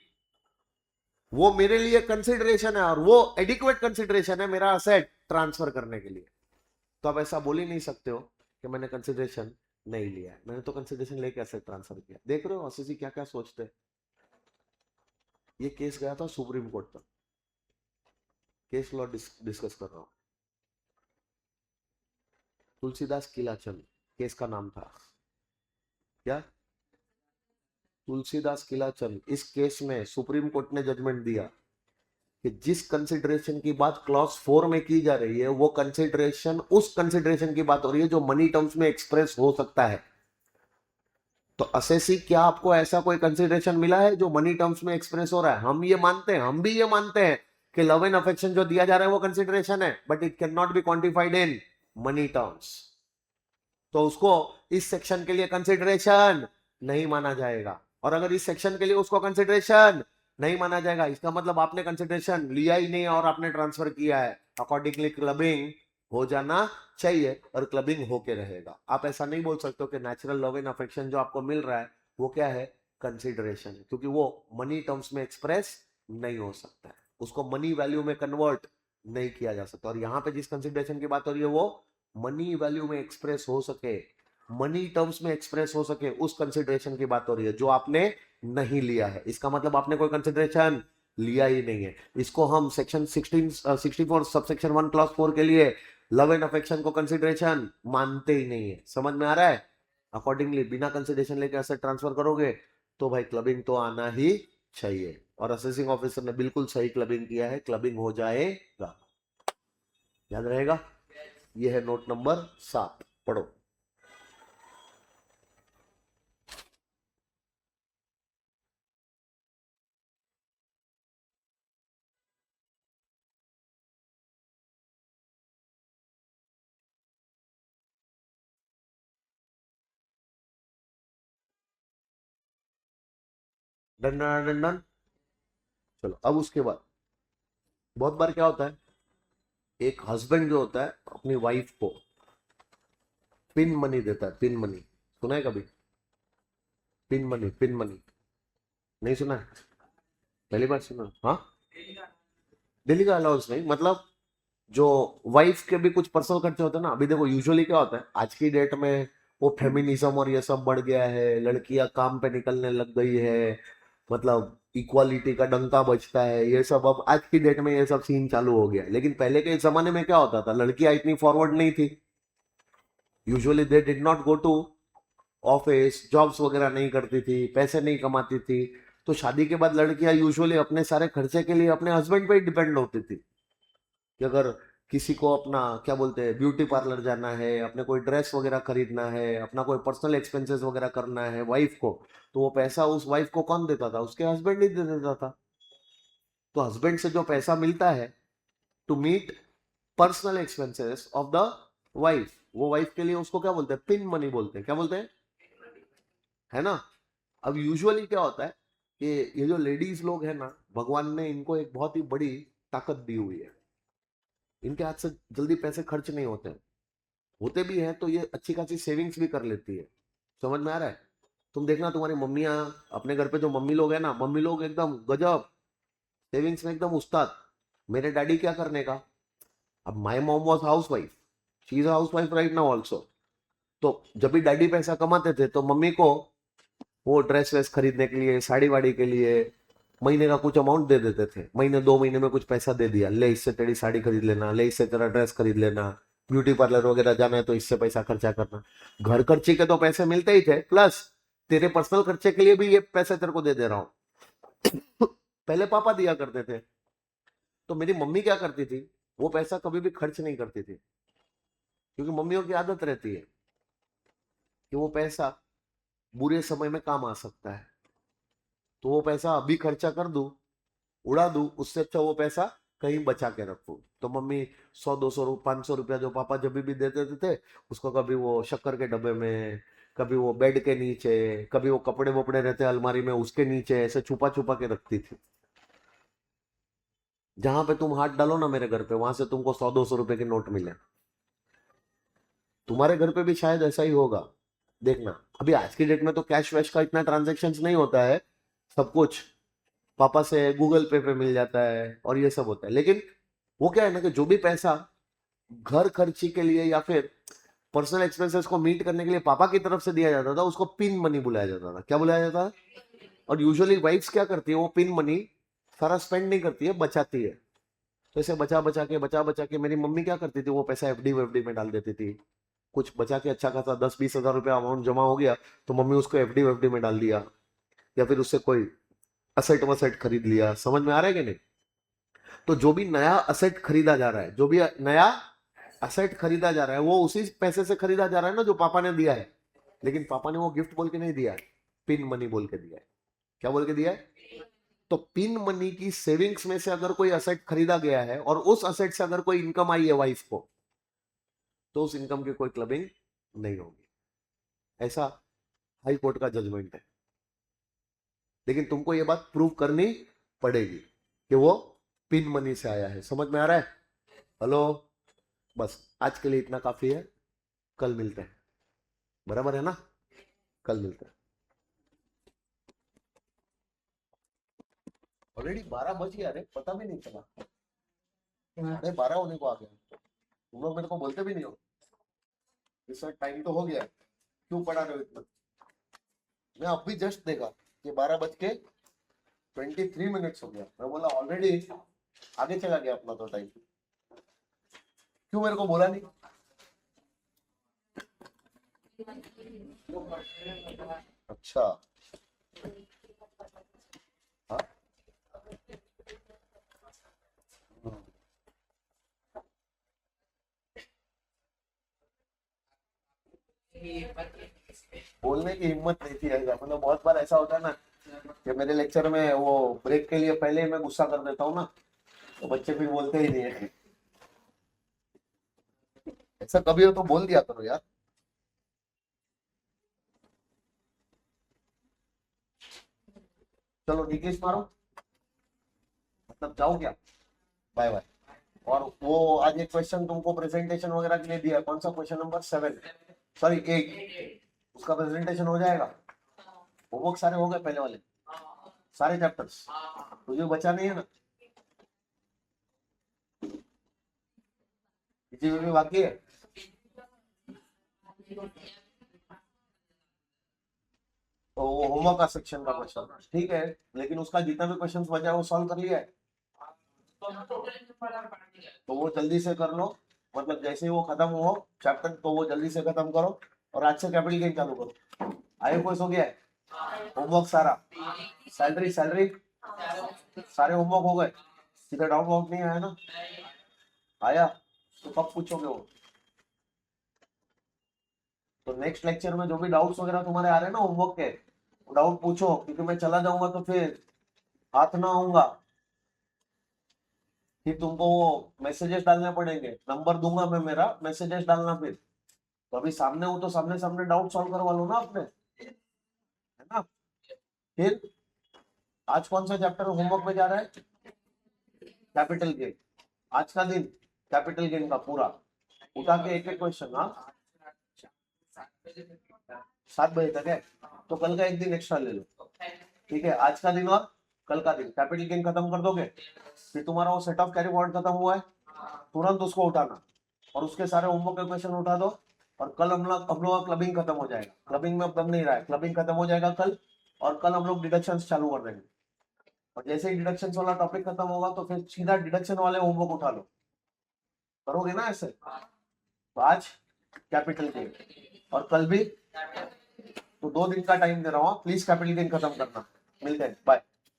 वो मेरे लिए कंसिडरेशन है और वो एडिक्वेट कंसिडरेशन है मेरा असेट ट्रांसफर करने के लिए। तो आप ऐसा बोल ही नहीं सकते हो कि मैंने कंसिडरेशन नहीं लिया है, मैंने तो कंसिडरेशन लेके असेट ट्रांसफर किया। देख रहे हो असीसी क्या क्या सोचते हैं। ये केस गया था सुप्रीम कोर्ट तक, केस लॉ डिस्कस कर रहा हूं। तुलसीदास किलाचंद केस का नाम था क्या? तुलसीदास किलाचंद। इस केस में सुप्रीम कोर्ट ने जजमेंट दिया कि जिस कंसिडरेशन की बात क्लॉज 4 में की जा रही है वो कंसिडरेशन उस कंसिडरेशन की बात हो रही है जो मनी टर्म्स में एक्सप्रेस हो सकता है। तो असेसी क्या आपको ऐसा कोई कंसिडरेशन मिला है जो मनी टर्म्स में एक्सप्रेस हो रहा है? हम ये मानते हैं, हम भी ये मानते हैं कि लव एंड अफेक्शन जो दिया जा रहा है वो कंसिडरेशन है, but it can not be quantified in money terms. तो उसको इस सेक्शन के लिए कंसिडरेशन नहीं माना जाएगा, और अगर इस सेक्शन के लिए उसको कंसिडरेशन नहीं माना जाएगा इसका मतलब आपने कंसिडरेशन लिया ही नहीं और आपने ट्रांसफर किया है। अकॉर्डिंगली क्लबिंग हो जाना चाहिए और क्लबिंग होके रहेगा। आप ऐसा नहीं बोल सकते हो कि नेचुरल लव एंड अफेक्शन जो आपको मिल रहा है वो क्या है, कंसिडरेशन, क्योंकि वो मनी टर्म्स में एक्सप्रेस नहीं हो सकता है, उसको मनी वैल्यू में कन्वर्ट नहीं किया जा सकता। और यहाँ पे जिस कंसिडरेशन की बात हो रही है वो मनी वैल्यू में एक्सप्रेस हो सके, मनी टर्म्स में एक्सप्रेस हो सके, उस कंसिडरेशन की बात हो रही है जो आपने नहीं लिया है। इसका मतलब आपने कोई कंसिडरेशन लिया ही नहीं है। इसको हम सेक्शन 64 सब सेक्शन 1 क्लास 4 के लिए लव एंड अफेक्शन को कंसिडरेशन मानते ही नहीं है। समझ में आ रहा है? अकॉर्डिंगली बिना कंसिडरेशन लेके ऐसे ट्रांसफर करोगे तो भाई क्लबिंग तो आना ही चाहिए। और असेसिंग ऑफिसर ने बिल्कुल सही क्लबिंग किया है, क्लबिंग हो जाएगा। याद रहेगा? ये है नोट नंबर 7, पढ़ो। Done done done done. चलो अब उसके बाद बहुत बार क्या होता है, एक हस्बैंड जो होता है अपनी वाइफ को पिन मनी देता है। पिन मनी सुना है कभी? पिन मनी, पिन मनी नहीं सुना है? पहली बार सुना? हाँ, डेली का अलाउंस नहीं, मतलब जो वाइफ के भी कुछ पर्सनल खर्चे होते हैं ना। अभी देखो यूजुअली क्या होता है आज की डेट में, वो फेमिनिज्म और ये सब बढ़ गया है, लड़कियां काम पे निकलने लग गई है, मतलब इक्वालिटी का डंका बजता है, ये सब अब आज की डेट में ये सब सीन चालू हो गया है। लेकिन पहले के जमाने में क्या होता था, लड़कियां इतनी फॉरवर्ड नहीं थी। Usually they did not go to office, jobs वगैरह नहीं करती थी, पैसे नहीं कमाती थी। तो शादी के बाद लड़कियां यूजुअली अपने सारे खर्चे के लिए अपने हस्बैंड पे ही डिपेंड होती थी। कि अगर किसी को अपना क्या बोलते हैं ब्यूटी पार्लर जाना है, अपने कोई ड्रेस वगैरह खरीदना है, अपना कोई पर्सनल एक्सपेंसेस वगैरह करना है वाइफ को, तो वो पैसा उस वाइफ को कौन देता था? उसके हस्बैंड ही दे देता था। तो हस्बैंड से जो पैसा मिलता है to meet personal expenses of the wife, वो वाइफ के लिए उसको क्या बोलते हैं? पिन मनी बोलते हैं। क्या बोलते हैं? है ना? अब यूजुअली क्या होता है कि ये जो लेडीज लोग हैं ना, भगवान ने इनको एक बहुत ही बड़ी ताकत दी हुई है। इनके हाथ से जल्दी पैसे खर्च नहीं होते हैं। होते भी हैं तो ये अच्छी खासी सेविंग्स भी कर लेती है। समझ में आ रहा है? तुम देखना तुम्हारी मम्मियाँ, अपने घर पे जो मम्मी लोग हैं ना, मम्मी लोग एकदम गजब सेविंग्स में एकदम उस्ताद। मेरे डैडी क्या करने का, अब my mom was house wife, she is house wife right now also. तो जब भी डैडी पैसा कमाते थे तो मम्मी को वो ड्रेस वेस खरीदने के लिए, साड़ी वाड़ी के लिए महीने का कुछ अमाउंट दे देते थे। महीने 2 महीने में कुछ पैसा दे दिया, ले इससे तेरी साड़ी खरीद लेना, ले इससे तेरा ड्रेस खरीद लेना, ब्यूटी पार्लर वगैरह जाना है तो इससे पैसा खर्चा करना। घर खर्चे के तो पैसे मिलते ही थे, प्लस तेरे पर्सनल खर्चे के लिए भी ये पैसे तेरे को दे रहा हूं। पहले पापा दिया करते थे। तो मेरी मम्मी क्या करती थी, वो पैसा कभी भी खर्च नहीं करती थी, क्योंकि मम्मियों की आदत रहती है कि वो पैसा बुरे समय में काम आ सकता है। तो वो पैसा अभी खर्चा कर दूं, उड़ा दूं, उससे अच्छा वो पैसा कहीं बचा के रखूं। तो मम्मी 100 200 500 रुपया जो पापा जब भी दे देते थे, उसको कभी वो शक्कर के डब्बे में, कभी वो बेड के नीचे, कभी वो कपड़े वपड़े रहते अलमारी में उसके नीचे, ऐसे छुपा छुपा के रखती थी। जहां पे तुम हाथ डालो ना मेरे घर पे, वहां से तुमको 100 200 रुपए के नोट मिले। तुम्हारे घर पे भी शायद ऐसा ही होगा। देखना, अभी आज की डेट में तो कैश वैश का इतना ट्रांजेक्शन नहीं होता है, सब कुछ पापा से गूगल पे पे मिल जाता है और ये सब होता है। लेकिन वो क्या है ना कि जो भी पैसा घर खर्ची के लिए या फिर पर्सनल एक्सपेंसेस को मीट करने के लिए पापा की तरफ से दिया जाता था, उसको पिन मनी बुलाया जाता था। क्या बुलाया जाता है? और यूजुअली वाइफ्स क्या करती है, वो पिन मनी सारा स्पेंड नहीं करती है, बचाती है। तो ऐसे बचा बचा के मेरी मम्मी क्या करती थी, वो पैसा एफडी वेफडी में डाल देती थी। कुछ बचा के अच्छा खासा 10 20 हजार रुपया अमाउंट जमा हो गया तो मम्मी उसको एफडी वेफडी में डाल दिया, या फिर उससे कोई असेट वसेट खरीद लिया। समझ में आ रहा है कि नहीं? तो जो भी नया असेट खरीदा जा रहा है, जो भी नया असेट खरीदा जा रहा है, वो उसी पैसे से खरीदा जा रहा है ना जो पापा ने दिया है। लेकिन पापा ने वो गिफ्ट बोल के नहीं दिया है, पिन मनी बोल के दिया है। क्या बोल के दिया है? तो पिन मनी की सेविंग्स में से अगर कोई असेट खरीदा गया है और उस असेट से अगर कोई इनकम आई है वाइफ को, तो उस इनकम की कोई क्लबिंग नहीं होगी। ऐसा हाई कोर्ट का जजमेंट है। लेकिन तुमको ये बात प्रूव करनी पड़ेगी कि वो पिन मनी से आया है। समझ में आ रहा है? हेलो? बस आज के लिए इतना काफी है, कल मिलते हैं। बराबर है ना? कल मिलते हैं। ऑलरेडी 12 बज गया रे, पता भी नहीं चला। अरे 12 होने को आ गया, तुम लोग मेरे को बोलते भी नहीं हो। इस वक्त टाइम तो हो गया, क्यों पढ़ा रहे हो इतना? मैं अब भी जस्ट देखा कि 12 बज के 23 मिनट्स हो गया, मैं बोला ऑलरेडी आगे चला गया अपना तो टाइम, क्यों मेरे को बोला नहीं? अच्छा हाँ बोलने की हिम्मत नहीं थी ऐसा, मतलब बहुत बार ऐसा होता है ना कि मेरे लेक्चर में वो ब्रेक के लिए पहले ही मैं गुस्सा कर देता हूँ ना, तो बच्चे फिर बोलते ही नहीं है। ऐसा कभी हो तो बोल दिया करो यार। चलो निकेश मारो, मतलब जाओ क्या, बाय बाय। और वो आज एक क्वेश्चन तुमको प्रेजेंटेशन वगैरह के लिए दिया है, कौन सा क्वेश्चन नंबर 7, सॉरी 8, उसका प्रेजेंटेशन हो जाएगा। होमवर्क सारे हो गए पहले वाले सारे चैप्टर्स, तुझे बचा नहीं है ना, किसी में भी बाकी है? तो वो होमवर्क का सेक्शन का क्वेश्चन ठीक है, लेकिन उसका जितना भी क्वेश्चन बचा है वो सॉल्व कर लिया है, तो वो जल्दी से कर लो, मतलब जैसे ही वो खत्म हो चैप्टर तो वो जल्दी से खत्म करो, और आज से कैपिटल गेन चालू करो। आयो खुश हो गया है? होमवर्क सारा, सैलरी सैलरी सारे होमवर्क हो गए, सीधा डाउट वाउट नहीं आया ना? आया तो कब पूछोगे वो? तो नेक्स्ट लेक्चर में जो भी डाउट्स वगैरह तुम्हारे आ रहे हैं ना होमवर्क के, डाउट पूछो, क्योंकि मैं चला जाऊंगा तो फिर हाथ ना आऊंगा, फिर तुमको वो मैसेजेस डालने पड़ेंगे, नंबर दूंगा मैं मेरा, मैसेजेस डालना फिर, तो अभी सामने हो तो सामने सामने डाउट सॉल्व करवा लो ना अपने, है ना? फिर आज कौन सा चैप्टर होमवर्क में जा रहा है? कैपिटल गेन, आज का दिन कैपिटल गेन का पूरा उठा के एक एक क्वेश्चन। हाँ 7 बजे तक है, तो कल का एक दिन एक्स्ट्रा ले लो, ठीक है? आज का दिन और कल का दिन कैपिटल गेन खत्म कर दोगे, फिर तुम्हारा वो सेट ऑफ कैरी फॉरवर्ड खत्म हुआ है, तुरंत उसको उठाना और उसके सारे होमवर्क के क्वेश्चन उठा दो, और कल हम लोग का क्लबिंग खत्म हो जाएगा, क्लबिंग में अब दम नहीं रहा है, क्लबिंग खत्म हो जाएगा कल, और कल हम लोग डिडक्शंस चालू कर देंगे, और जैसे ही डिडक्शंस वाला टॉपिक खत्म होगा तो फिर सीधा डिडक्शन वाले होमवर्क उठा लो, करोगे ना ऐसे? तो आज कैपिटल गेन और कल भी, तो 2 दिन का टाइम दे रहा हूँ, प्लीज कैपिटल गेन खत्म करना, मिलते हैं, बाय।